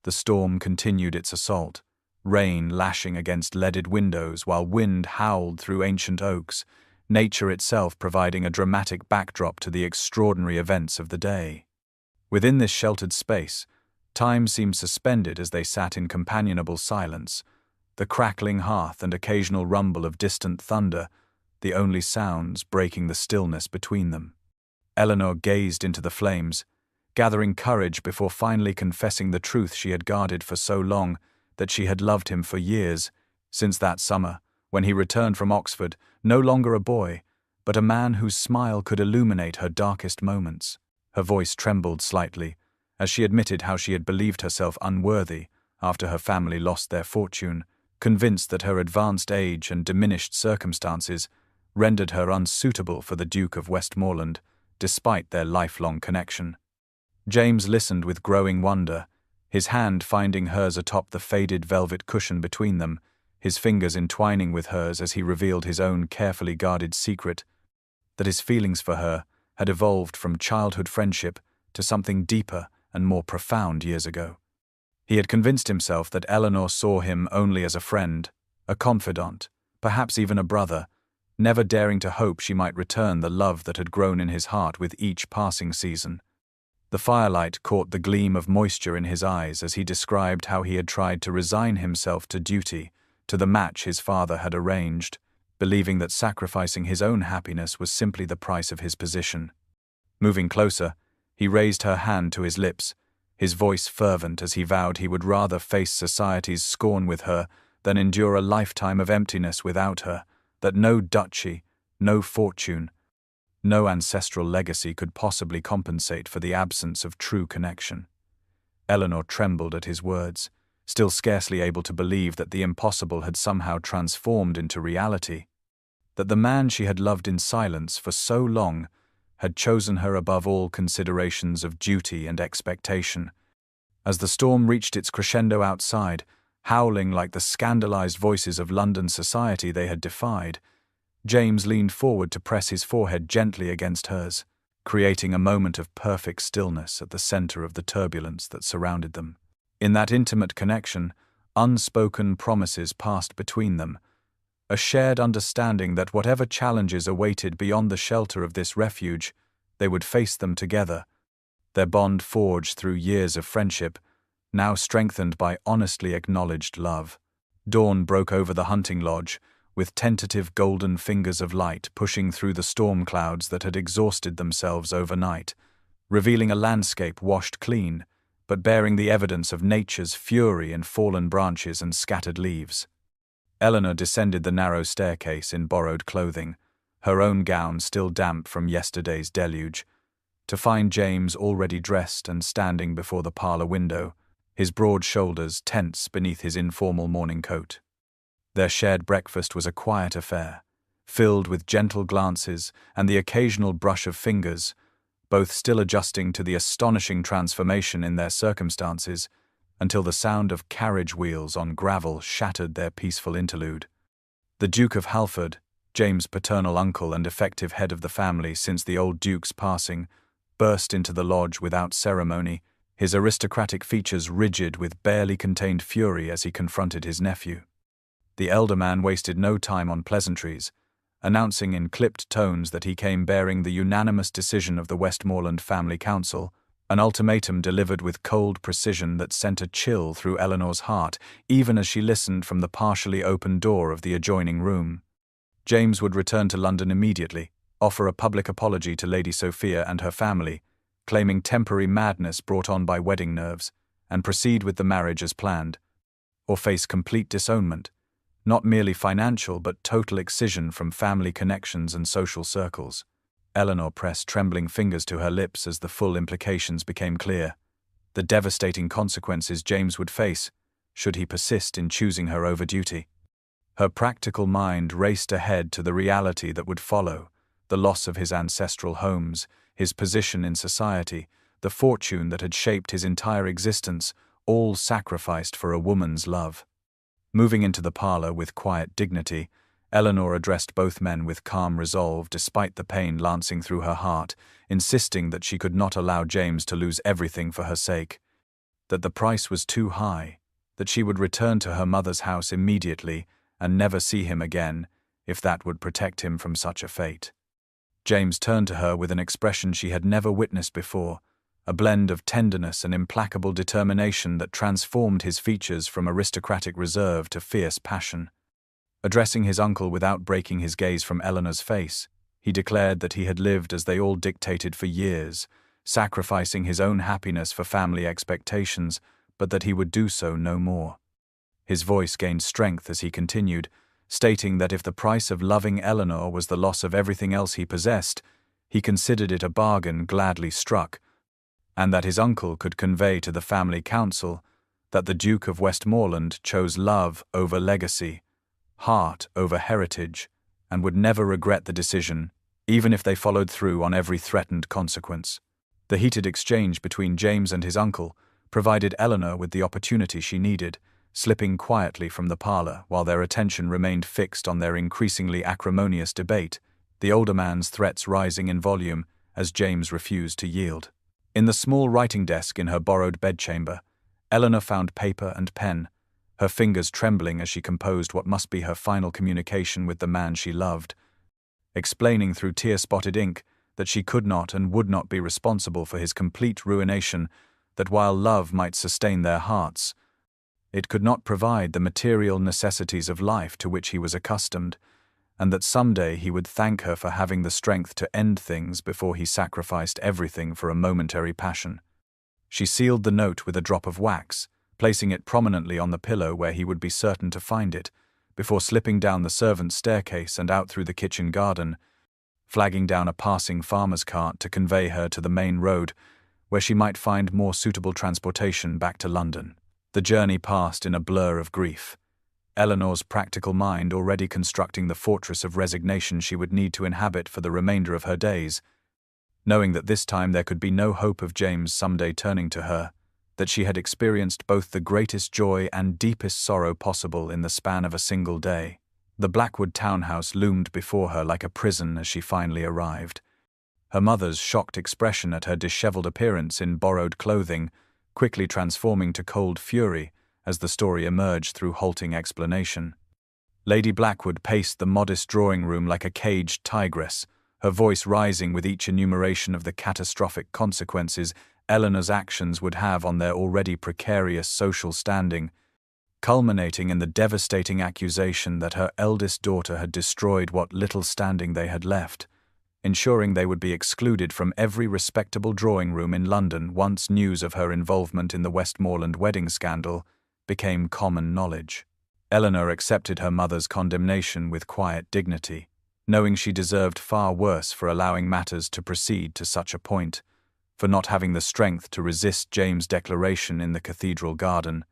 the storm continued its assault, rain lashing against leaded windows while wind howled through ancient oaks, nature itself providing a dramatic backdrop to the extraordinary events of the day. Within this sheltered space, time seemed suspended as they sat in companionable silence, the crackling hearth and occasional rumble of distant thunder, the only sounds breaking the stillness between them. Eleanor gazed into the flames, gathering courage before finally confessing the truth she had guarded for so long, that she had loved him for years, since that summer, when he returned from Oxford, no longer a boy, but a man whose smile could illuminate her darkest moments. Her voice trembled slightly, as she admitted how she had believed herself unworthy after her family lost their fortune, convinced that her advanced age and diminished circumstances rendered her unsuitable for the Duke of Westmoreland, despite their lifelong connection. James listened with growing wonder, his hand finding hers atop the faded velvet cushion between them, his fingers entwining with hers as he revealed his own carefully guarded secret, that his feelings for her had evolved from childhood friendship to something deeper and more profound years ago. He had convinced himself that Eleanor saw him only as a friend, a confidant, perhaps even a brother, never daring to hope she might return the love that had grown in his heart with each passing season. The firelight caught the gleam of moisture in his eyes as he described how he had tried to resign himself to duty, to the match his father had arranged, believing that sacrificing his own happiness was simply the price of his position. Moving closer, he raised her hand to his lips, his voice fervent as he vowed he would rather face society's scorn with her than endure a lifetime of emptiness without her, that no duchy, no fortune, no ancestral legacy could possibly compensate for the absence of true connection. Eleanor trembled at his words, still scarcely able to believe that the impossible had somehow transformed into reality, that the man she had loved in silence for so long had chosen her above all considerations of duty and expectation. As the storm reached its crescendo outside, howling like the scandalized voices of London society they had defied, James leaned forward to press his forehead gently against hers, creating a moment of perfect stillness at the center of the turbulence that surrounded them. In that intimate connection, unspoken promises passed between them, a shared understanding that whatever challenges awaited beyond the shelter of this refuge, they would face them together, their bond forged through years of friendship, now strengthened by honestly acknowledged love. Dawn broke over the hunting lodge, with tentative golden fingers of light pushing through the storm clouds that had exhausted themselves overnight, revealing a landscape washed clean, but bearing the evidence of nature's fury in fallen branches and scattered leaves. Eleanor descended the narrow staircase in borrowed clothing, her own gown still damp from yesterday's deluge, to find James already dressed and standing before the parlor window, his broad shoulders tense beneath his informal morning coat. Their shared breakfast was a quiet affair, filled with gentle glances and the occasional brush of fingers, both still adjusting to the astonishing transformation in their circumstances, until the sound of carriage wheels on gravel shattered their peaceful interlude. The Duke of Halford, James' paternal uncle and effective head of the family since the old Duke's passing, burst into the lodge without ceremony, his aristocratic features rigid with barely contained fury as he confronted his nephew. The elder man wasted no time on pleasantries, announcing in clipped tones that he came bearing the unanimous decision of the Westmoreland Family Council, an ultimatum delivered with cold precision that sent a chill through Eleanor's heart, even as she listened from the partially open door of the adjoining room. James would return to London immediately, offer a public apology to Lady Sophia and her family, claiming temporary madness brought on by wedding nerves, and proceed with the marriage as planned, or face complete disownment, not merely financial but total excision from family connections and social circles. Eleanor pressed trembling fingers to her lips as the full implications became clear. The devastating consequences James would face, should he persist in choosing her over duty. Her practical mind raced ahead to the reality that would follow: the loss of his ancestral homes, his position in society, the fortune that had shaped his entire existence, all sacrificed for a woman's love. Moving into the parlor with quiet dignity, Eleanor addressed both men with calm resolve despite the pain lancing through her heart, insisting that she could not allow James to lose everything for her sake, that the price was too high, that she would return to her mother's house immediately and never see him again, if that would protect him from such a fate. James turned to her with an expression she had never witnessed before, a blend of tenderness and implacable determination that transformed his features from aristocratic reserve to fierce passion. Addressing his uncle without breaking his gaze from Eleanor's face, he declared that he had lived as they all dictated for years, sacrificing his own happiness for family expectations, but that he would do so no more. His voice gained strength as he continued, stating that if the price of loving Eleanor was the loss of everything else he possessed, he considered it a bargain gladly struck, and that his uncle could convey to the family council that the Duke of Westmoreland chose love over legacy, heart over heritage, and would never regret the decision, even if they followed through on every threatened consequence. The heated exchange between James and his uncle provided Eleanor with the opportunity she needed, slipping quietly from the parlor while their attention remained fixed on their increasingly acrimonious debate, the older man's threats rising in volume as James refused to yield. In the small writing desk in her borrowed bedchamber, Eleanor found paper and pen, her fingers trembling as she composed what must be her final communication with the man she loved, explaining through tear-spotted ink that she could not and would not be responsible for his complete ruination, that while love might sustain their hearts, it could not provide the material necessities of life to which he was accustomed, and that someday he would thank her for having the strength to end things before he sacrificed everything for a momentary passion. She sealed the note with a drop of wax, placing it prominently on the pillow where he would be certain to find it, before slipping down the servants' staircase and out through the kitchen garden, flagging down a passing farmer's cart to convey her to the main road, where she might find more suitable transportation back to London. The journey passed in a blur of grief, Eleanor's practical mind already constructing the fortress of resignation she would need to inhabit for the remainder of her days, knowing that this time there could be no hope of James someday turning to her, that she had experienced both the greatest joy and deepest sorrow possible in the span of a single day. The Blackwood townhouse loomed before her like a prison as she finally arrived. Her mother's shocked expression at her disheveled appearance in borrowed clothing quickly transforming to cold fury as the story emerged through halting explanation. Lady Blackwood paced the modest drawing-room like a caged tigress, her voice rising with each enumeration of the catastrophic consequences Eleanor's actions would have on their already precarious social standing, culminating in the devastating accusation that her eldest daughter had destroyed what little standing they had left, ensuring they would be excluded from every respectable drawing-room in London once news of her involvement in the Westmoreland wedding scandal became common knowledge. Eleanor accepted her mother's condemnation with quiet dignity, knowing she deserved far worse for allowing matters to proceed to such a point, for not having the strength to resist James' declaration in the cathedral garden,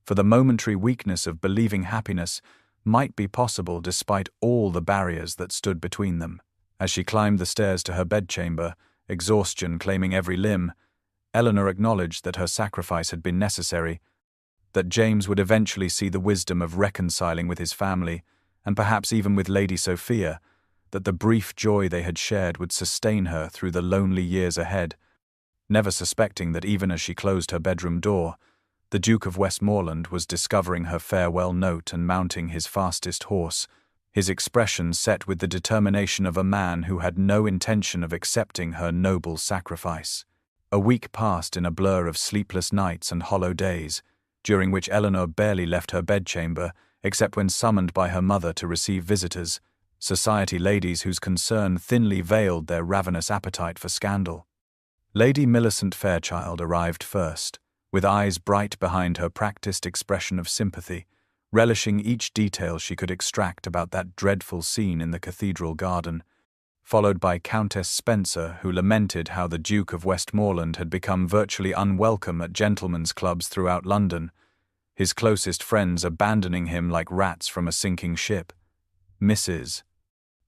for the momentary weakness of believing happiness might be possible despite all the barriers that stood between them. As she climbed the stairs to her bedchamber, exhaustion claiming every limb, Eleanor acknowledged that her sacrifice had been necessary, that James would eventually see the wisdom of reconciling with his family, and perhaps even with Lady Sophia, that the brief joy they had shared would sustain her through the lonely years ahead, never suspecting that even as she closed her bedroom door, the Duke of Westmoreland was discovering her farewell note and mounting his fastest horse, his expression set with the determination of a man who had no intention of accepting her noble sacrifice. A week passed in a blur of sleepless nights and hollow days, during which Eleanor barely left her bedchamber except when summoned by her mother to receive visitors, society ladies whose concern thinly veiled their ravenous appetite for scandal. Lady Millicent Fairchild arrived first, with eyes bright behind her practiced expression of sympathy, relishing each detail she could extract about that dreadful scene in the cathedral garden, followed by Countess Spencer, who lamented how the Duke of Westmoreland had become virtually unwelcome at gentlemen's clubs throughout London, his closest friends abandoning him like rats from a sinking ship. Mrs.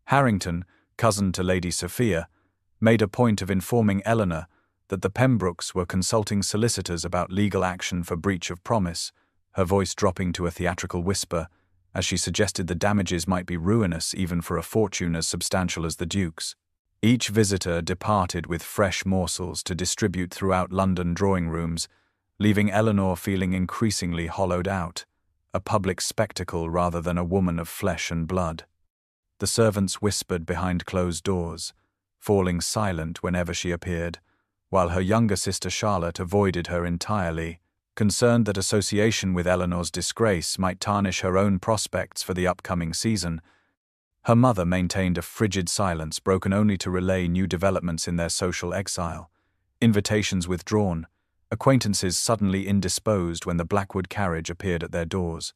Harrington, cousin to Lady Sophia, made a point of informing Eleanor that the Pembrokes were consulting solicitors about legal action for breach of promise, her voice dropping to a theatrical whisper, as she suggested the damages might be ruinous even for a fortune as substantial as the Duke's. Each visitor departed with fresh morsels to distribute throughout London drawing rooms, leaving Eleanor feeling increasingly hollowed out, a public spectacle rather than a woman of flesh and blood. The servants whispered behind closed doors, falling silent whenever she appeared, while her younger sister Charlotte avoided her entirely, concerned that association with Eleanor's disgrace might tarnish her own prospects for the upcoming season. Her mother maintained a frigid silence broken only to relay new developments in their social exile, invitations withdrawn, acquaintances suddenly indisposed when the Blackwood carriage appeared at their doors.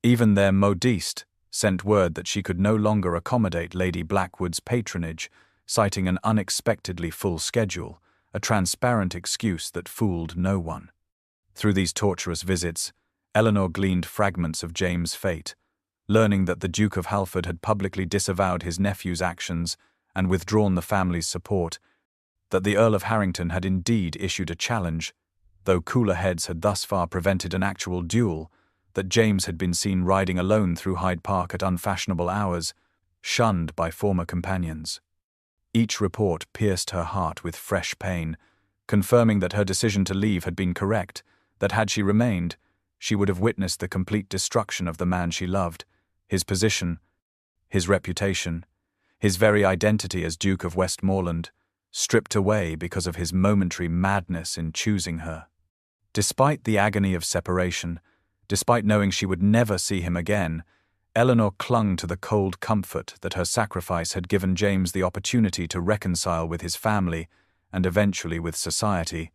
Even their modiste sent word that she could no longer accommodate Lady Blackwood's patronage, citing an unexpectedly full schedule, a transparent excuse that fooled no one. Through these torturous visits, Eleanor gleaned fragments of James' fate, learning that the Duke of Halford had publicly disavowed his nephew's actions and withdrawn the family's support, that the Earl of Harrington had indeed issued a challenge, though cooler heads had thus far prevented an actual duel, that James had been seen riding alone through Hyde Park at unfashionable hours, shunned by former companions. Each report pierced her heart with fresh pain, confirming that her decision to leave had been correct, that had she remained, she would have witnessed the complete destruction of the man she loved, his position, his reputation, his very identity as Duke of Westmoreland, stripped away because of his momentary madness in choosing her. Despite the agony of separation, despite knowing she would never see him again, Eleanor clung to the cold comfort that her sacrifice had given James the opportunity to reconcile with his family and eventually with society,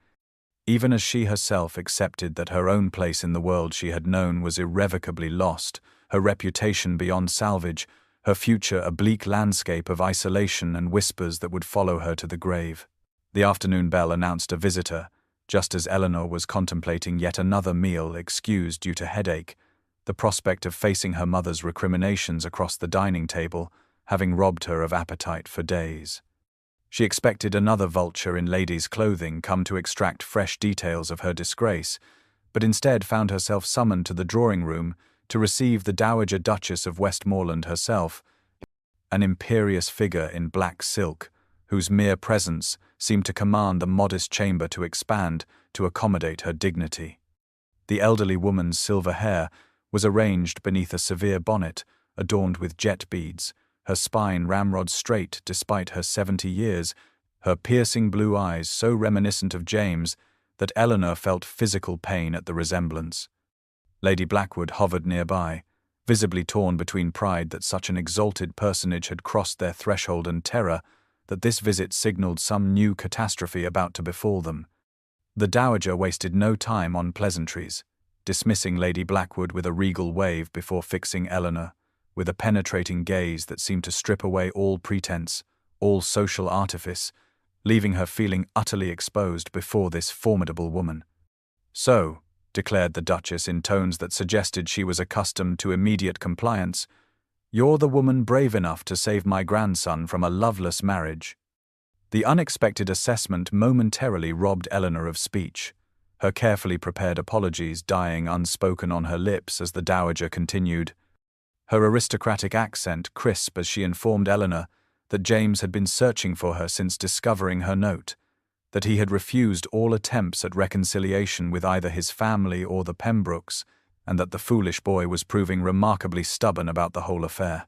even as she herself accepted that her own place in the world she had known was irrevocably lost, her reputation beyond salvage, her future a bleak landscape of isolation and whispers that would follow her to the grave. The afternoon bell announced a visitor, just as Eleanor was contemplating yet another meal excused due to headache, the prospect of facing her mother's recriminations across the dining table having robbed her of appetite for days. She expected another vulture in ladies' clothing come to extract fresh details of her disgrace, but instead found herself summoned to the drawing-room to receive the Dowager Duchess of Westmoreland herself, an imperious figure in black silk, whose mere presence seemed to command the modest chamber to expand to accommodate her dignity. The elderly woman's silver hair was arranged beneath a severe bonnet adorned with jet beads, her spine ramrod straight despite her 70 years, her piercing blue eyes so reminiscent of James that Eleanor felt physical pain at the resemblance. Lady Blackwood hovered nearby, visibly torn between pride that such an exalted personage had crossed their threshold and terror that this visit signaled some new catastrophe about to befall them. The Dowager wasted no time on pleasantries, dismissing Lady Blackwood with a regal wave before fixing Eleanor, with a penetrating gaze that seemed to strip away all pretense, all social artifice, leaving her feeling utterly exposed before this formidable woman. "So," declared the Duchess in tones that suggested she was accustomed to immediate compliance, "you're the woman brave enough to save my grandson from a loveless marriage." The unexpected assessment momentarily robbed Eleanor of speech, her carefully prepared apologies dying unspoken on her lips as the Dowager continued, her aristocratic accent crisp as she informed Eleanor that James had been searching for her since discovering her note, that he had refused all attempts at reconciliation with either his family or the Pembrokes, and that the foolish boy was proving remarkably stubborn about the whole affair.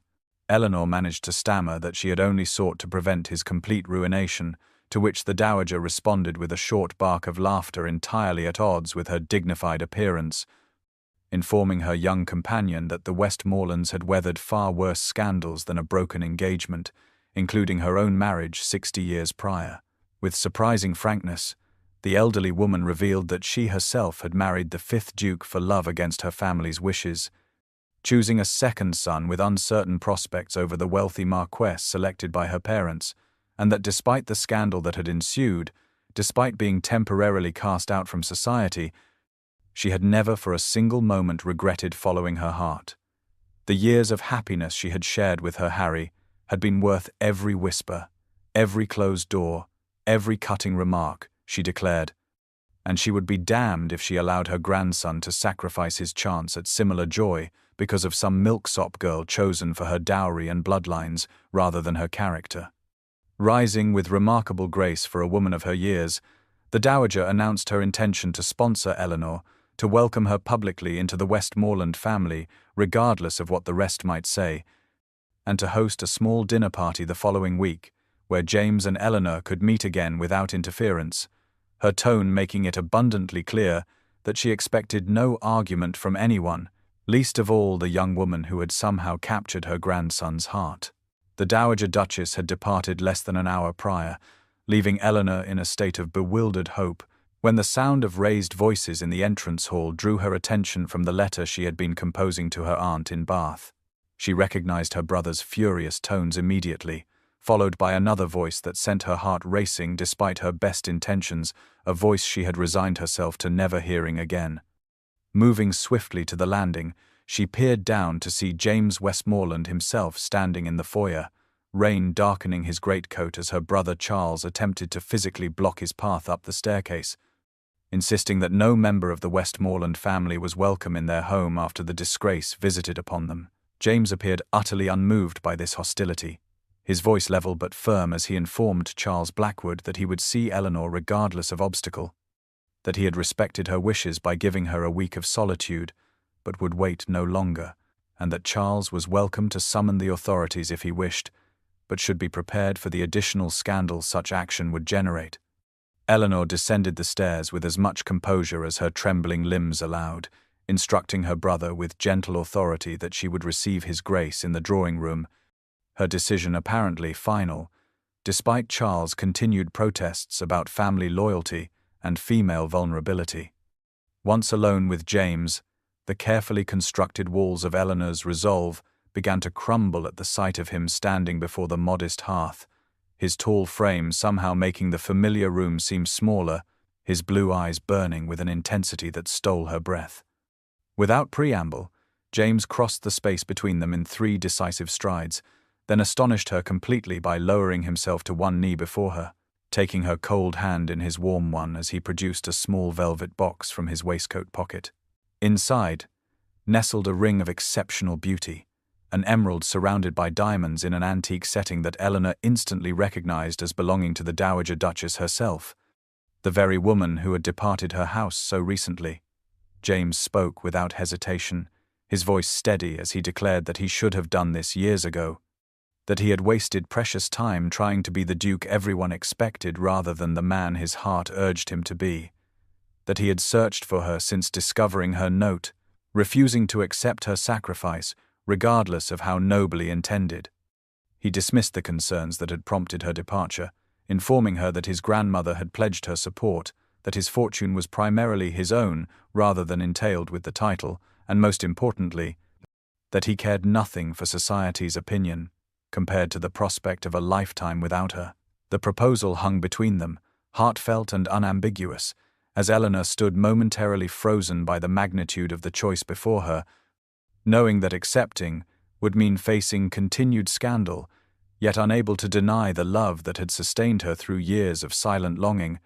Eleanor managed to stammer that she had only sought to prevent his complete ruination, to which the dowager responded with a short bark of laughter entirely at odds with her dignified appearance, informing her young companion that the Westmorlands had weathered far worse scandals than a broken engagement, including her own marriage 60 years prior. With surprising frankness, the elderly woman revealed that she herself had married the 5th Duke for love against her family's wishes, choosing a second son with uncertain prospects over the wealthy Marquess selected by her parents, and that despite the scandal that had ensued, despite being temporarily cast out from society, she had never for a single moment regretted following her heart. The years of happiness she had shared with her Harry had been worth every whisper, every closed door, every cutting remark, she declared, and she would be damned if she allowed her grandson to sacrifice his chance at similar joy because of some milksop girl chosen for her dowry and bloodlines rather than her character. Rising with remarkable grace for a woman of her years, the dowager announced her intention to sponsor Eleanor, to welcome her publicly into the Westmoreland family, regardless of what the rest might say, and to host a small dinner party the following week, where James and Eleanor could meet again without interference, her tone making it abundantly clear that she expected no argument from anyone, least of all the young woman who had somehow captured her grandson's heart. The Dowager Duchess had departed less than an hour prior, leaving Eleanor in a state of bewildered hope, when the sound of raised voices in the entrance hall drew her attention from the letter she had been composing to her aunt in Bath. She recognized her brother's furious tones immediately, followed by another voice that sent her heart racing despite her best intentions, a voice she had resigned herself to never hearing again. Moving swiftly to the landing, she peered down to see James Westmoreland himself standing in the foyer, rain darkening his greatcoat as her brother Charles attempted to physically block his path up the staircase, insisting that no member of the Westmoreland family was welcome in their home after the disgrace visited upon them. James appeared utterly unmoved by this hostility, his voice level but firm as he informed Charles Blackwood that he would see Eleanor regardless of obstacle, that he had respected her wishes by giving her a week of solitude, but would wait no longer, and that Charles was welcome to summon the authorities if he wished, but should be prepared for the additional scandal such action would generate. Eleanor descended the stairs with as much composure as her trembling limbs allowed, instructing her brother with gentle authority that she would receive his grace in the drawing-room, her decision apparently final, despite Charles' continued protests about family loyalty and female vulnerability. Once alone with James, the carefully constructed walls of Eleanor's resolve began to crumble at the sight of him standing before the modest hearth, his tall frame somehow making the familiar room seem smaller, his blue eyes burning with an intensity that stole her breath. Without preamble, James crossed the space between them in 3 decisive strides, then astonished her completely by lowering himself to one knee before her, taking her cold hand in his warm one as he produced a small velvet box from his waistcoat pocket. Inside, nestled a ring of exceptional beauty, an emerald surrounded by diamonds in an antique setting that Eleanor instantly recognized as belonging to the Dowager Duchess herself, the very woman who had departed her house so recently. James spoke without hesitation, his voice steady as he declared that he should have done this years ago, that he had wasted precious time trying to be the Duke everyone expected rather than the man his heart urged him to be, that he had searched for her since discovering her note, refusing to accept her sacrifice, regardless of how nobly intended. He dismissed the concerns that had prompted her departure, informing her that his grandmother had pledged her support, that his fortune was primarily his own rather than entailed with the title, and most importantly, that he cared nothing for society's opinion, compared to the prospect of a lifetime without her. The proposal hung between them, heartfelt and unambiguous, as Eleanor stood momentarily frozen by the magnitude of the choice before her, knowing that accepting would mean facing continued scandal, yet unable to deny the love that had sustained her through years of silent longing,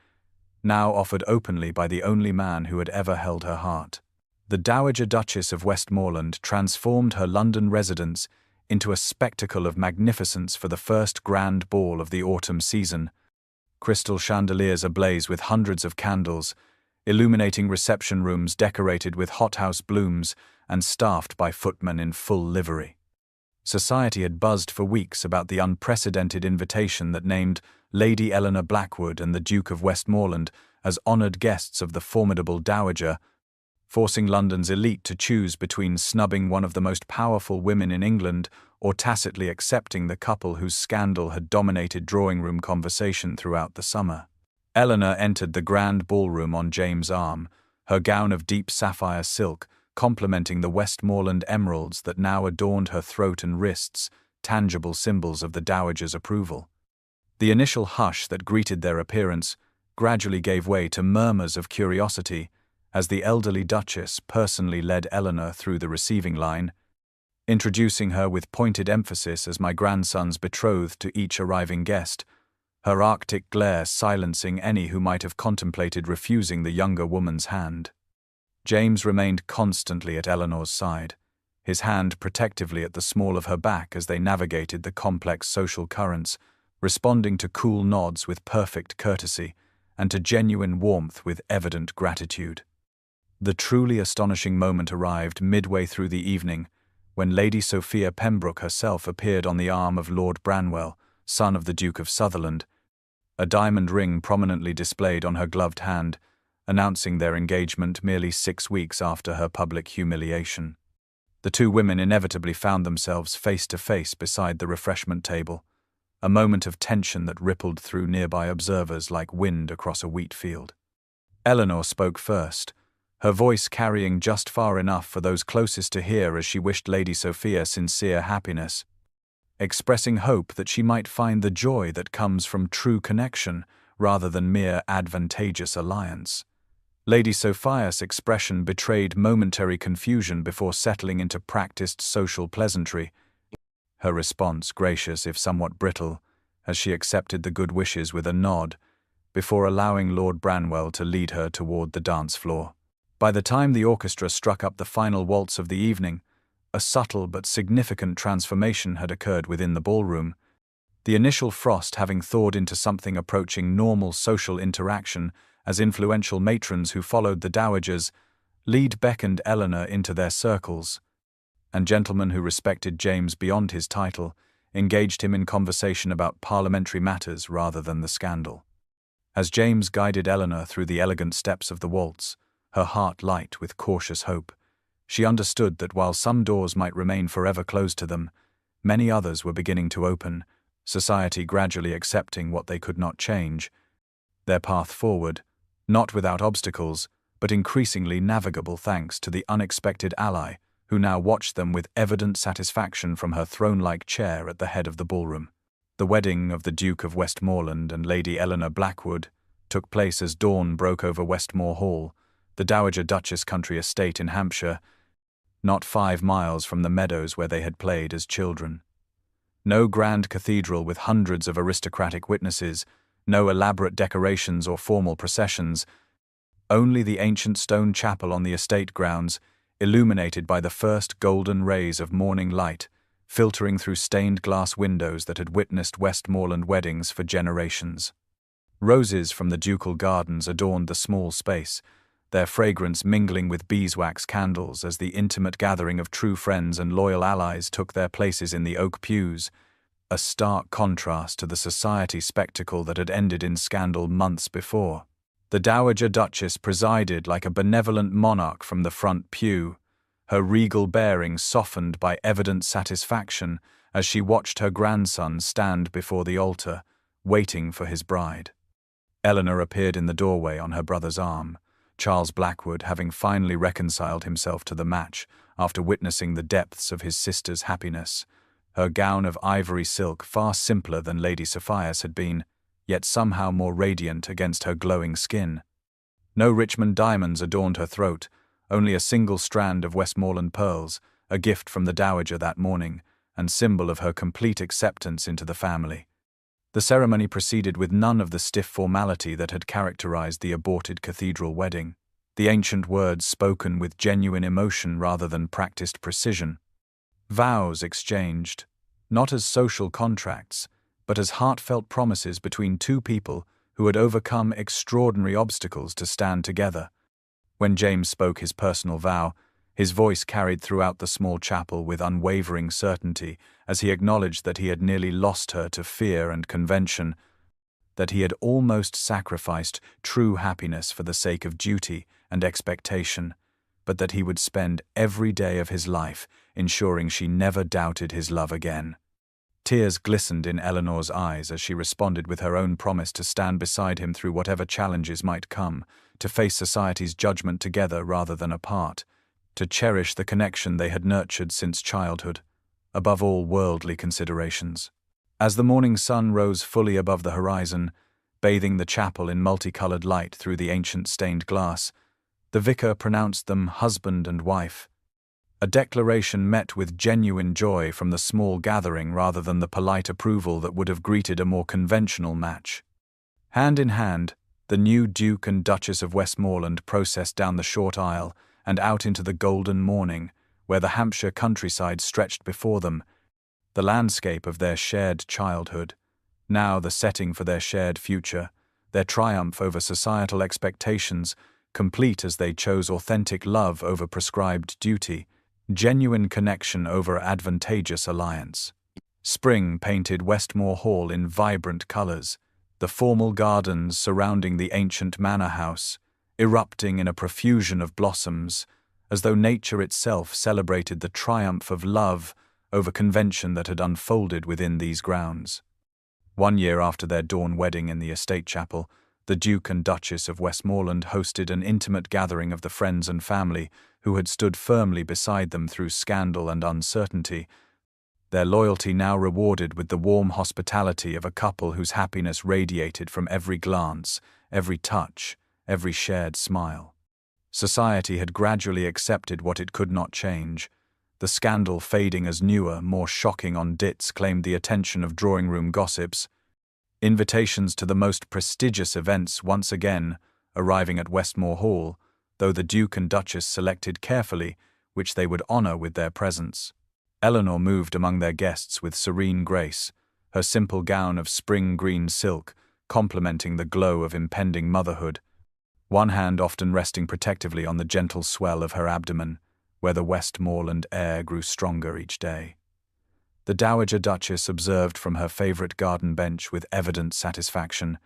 now offered openly by the only man who had ever held her heart. The Dowager Duchess of Westmoreland transformed her London residence into a spectacle of magnificence for the first grand ball of the autumn season. Crystal chandeliers ablaze with hundreds of candles, illuminating reception rooms decorated with hothouse blooms and staffed by footmen in full livery. Society had buzzed for weeks about the unprecedented invitation that named Lady Eleanor Blackwood and the Duke of Westmoreland as honoured guests of the formidable dowager, forcing London's elite to choose between snubbing one of the most powerful women in England or tacitly accepting the couple whose scandal had dominated drawing-room conversation throughout the summer. Eleanor entered the grand ballroom on James' arm, her gown of deep sapphire silk complementing the Westmoreland emeralds that now adorned her throat and wrists, tangible symbols of the dowager's approval. The initial hush that greeted their appearance gradually gave way to murmurs of curiosity as the elderly Duchess personally led Eleanor through the receiving line, introducing her with pointed emphasis as my grandson's betrothed to each arriving guest, her arctic glare silencing any who might have contemplated refusing the younger woman's hand. James remained constantly at Eleanor's side, his hand protectively at the small of her back as they navigated the complex social currents, responding to cool nods with perfect courtesy and to genuine warmth with evident gratitude. The truly astonishing moment arrived midway through the evening, when Lady Sophia Pembroke herself appeared on the arm of Lord Branwell, son of the Duke of Sutherland, a diamond ring prominently displayed on her gloved hand, announcing their engagement merely 6 weeks after her public humiliation. The two women inevitably found themselves face to face beside the refreshment table, a moment of tension that rippled through nearby observers like wind across a wheat field. Eleanor spoke first, her voice carrying just far enough for those closest to hear as she wished Lady Sophia sincere happiness, expressing hope that she might find the joy that comes from true connection rather than mere advantageous alliance. Lady Sophia's expression betrayed momentary confusion before settling into practiced social pleasantry, her response gracious if somewhat brittle, as she accepted the good wishes with a nod, before allowing Lord Branwell to lead her toward the dance floor. By the time the orchestra struck up the final waltz of the evening, a subtle but significant transformation had occurred within the ballroom, the initial frost having thawed into something approaching normal social interaction as influential matrons who followed the dowagers lead beckoned Eleanor into their circles, and gentlemen who respected James beyond his title engaged him in conversation about parliamentary matters rather than the scandal. As James guided Eleanor through the elegant steps of the waltz, her heart light with cautious hope, she understood that while some doors might remain forever closed to them, many others were beginning to open, society gradually accepting what they could not change, their path forward, not without obstacles, but increasingly navigable thanks to the unexpected ally who now watched them with evident satisfaction from her throne-like chair at the head of the ballroom. The wedding of the Duke of Westmoreland and Lady Eleanor Blackwood took place as dawn broke over Westmore Hall, the Dowager Duchess country estate in Hampshire, not 5 miles from the meadows where they had played as children. No grand cathedral with hundreds of aristocratic witnesses, no elaborate decorations or formal processions, only the ancient stone chapel on the estate grounds, illuminated by the first golden rays of morning light, filtering through stained glass windows that had witnessed Westmoreland weddings for generations. Roses from the ducal gardens adorned the small space, their fragrance mingling with beeswax candles as the intimate gathering of true friends and loyal allies took their places in the oak pews, a stark contrast to the society spectacle that had ended in scandal months before. The Dowager Duchess presided like a benevolent monarch from the front pew, her regal bearing softened by evident satisfaction as she watched her grandson stand before the altar, waiting for his bride. Eleanor appeared in the doorway on her brother's arm, Charles Blackwood having finally reconciled himself to the match after witnessing the depths of his sister's happiness, her gown of ivory silk far simpler than Lady Sophia's had been, yet somehow more radiant against her glowing skin. No Richmond diamonds adorned her throat, only a single strand of Westmoreland pearls, a gift from the dowager that morning, and symbol of her complete acceptance into the family. The ceremony proceeded with none of the stiff formality that had characterized the aborted cathedral wedding, the ancient words spoken with genuine emotion rather than practiced precision. Vows exchanged, not as social contracts, but as heartfelt promises between two people who had overcome extraordinary obstacles to stand together. When James spoke his personal vow, his voice carried throughout the small chapel with unwavering certainty as he acknowledged that he had nearly lost her to fear and convention, that he had almost sacrificed true happiness for the sake of duty and expectation, but that he would spend every day of his life ensuring she never doubted his love again. Tears glistened in Eleanor's eyes as she responded with her own promise to stand beside him through whatever challenges might come, to face society's judgment together rather than apart, to cherish the connection they had nurtured since childhood, above all worldly considerations. As the morning sun rose fully above the horizon, bathing the chapel in multicolored light through the ancient stained glass, the vicar pronounced them husband and wife, a declaration met with genuine joy from the small gathering rather than the polite approval that would have greeted a more conventional match. Hand in hand, the new Duke and Duchess of Westmoreland processed down the short aisle and out into the golden morning, where the Hampshire countryside stretched before them, the landscape of their shared childhood, now the setting for their shared future, their triumph over societal expectations, complete as they chose authentic love over prescribed duty, genuine connection over advantageous alliance. Spring painted Westmore Hall in vibrant colors, the formal gardens surrounding the ancient manor house, erupting in a profusion of blossoms, as though nature itself celebrated the triumph of love over convention that had unfolded within these grounds. 1 year after their dawn wedding in the estate chapel, the Duke and Duchess of Westmoreland hosted an intimate gathering of the friends and family who had stood firmly beside them through scandal and uncertainty, their loyalty now rewarded with the warm hospitality of a couple whose happiness radiated from every glance, every touch, every shared smile. Society had gradually accepted what it could not change, the scandal fading as newer, more shocking on-dits claimed the attention of drawing-room gossips, invitations to the most prestigious events once again arriving at Westmore Hall, though the Duke and Duchess selected carefully which they would honor with their presence. Eleanor moved among their guests with serene grace, her simple gown of spring green silk complementing the glow of impending motherhood, one hand often resting protectively on the gentle swell of her abdomen, where the Westmoreland air grew stronger each day. The Dowager Duchess observed from her favorite garden bench with evident satisfaction,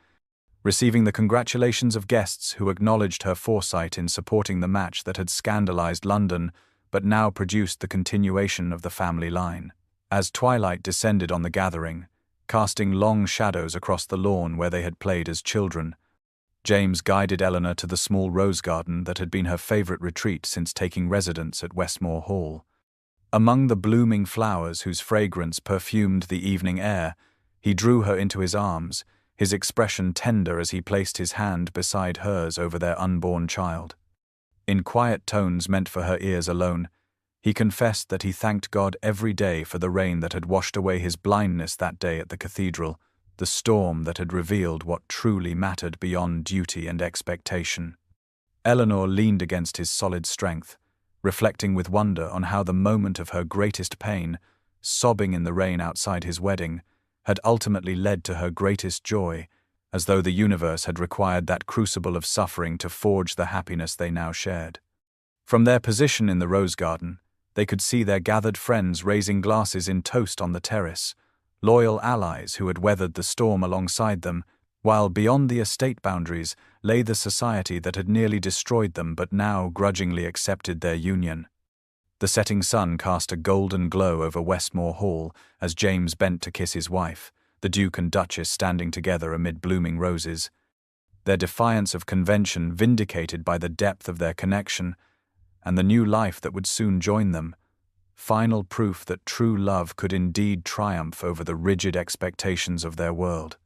receiving the congratulations of guests who acknowledged her foresight in supporting the match that had scandalized London but now produced the continuation of the family line. As twilight descended on the gathering, casting long shadows across the lawn where they had played as children, James guided Eleanor to the small rose garden that had been her favorite retreat since taking residence at Westmore Hall. Among the blooming flowers whose fragrance perfumed the evening air, he drew her into his arms, his expression tender as he placed his hand beside hers over their unborn child. In quiet tones meant for her ears alone, he confessed that he thanked God every day for the rain that had washed away his blindness that day at the cathedral, the storm that had revealed what truly mattered beyond duty and expectation. Eleanor leaned against his solid strength, reflecting with wonder on how the moment of her greatest pain, sobbing in the rain outside his wedding, had ultimately led to her greatest joy, as though the universe had required that crucible of suffering to forge the happiness they now shared. From their position in the rose garden, they could see their gathered friends raising glasses in toast on the terrace, loyal allies who had weathered the storm alongside them, while beyond the estate boundaries lay the society that had nearly destroyed them but now grudgingly accepted their union. The setting sun cast a golden glow over Westmore Hall as James bent to kiss his wife, the Duke and Duchess standing together amid blooming roses, their defiance of convention vindicated by the depth of their connection and the new life that would soon join them, final proof that true love could indeed triumph over the rigid expectations of their world.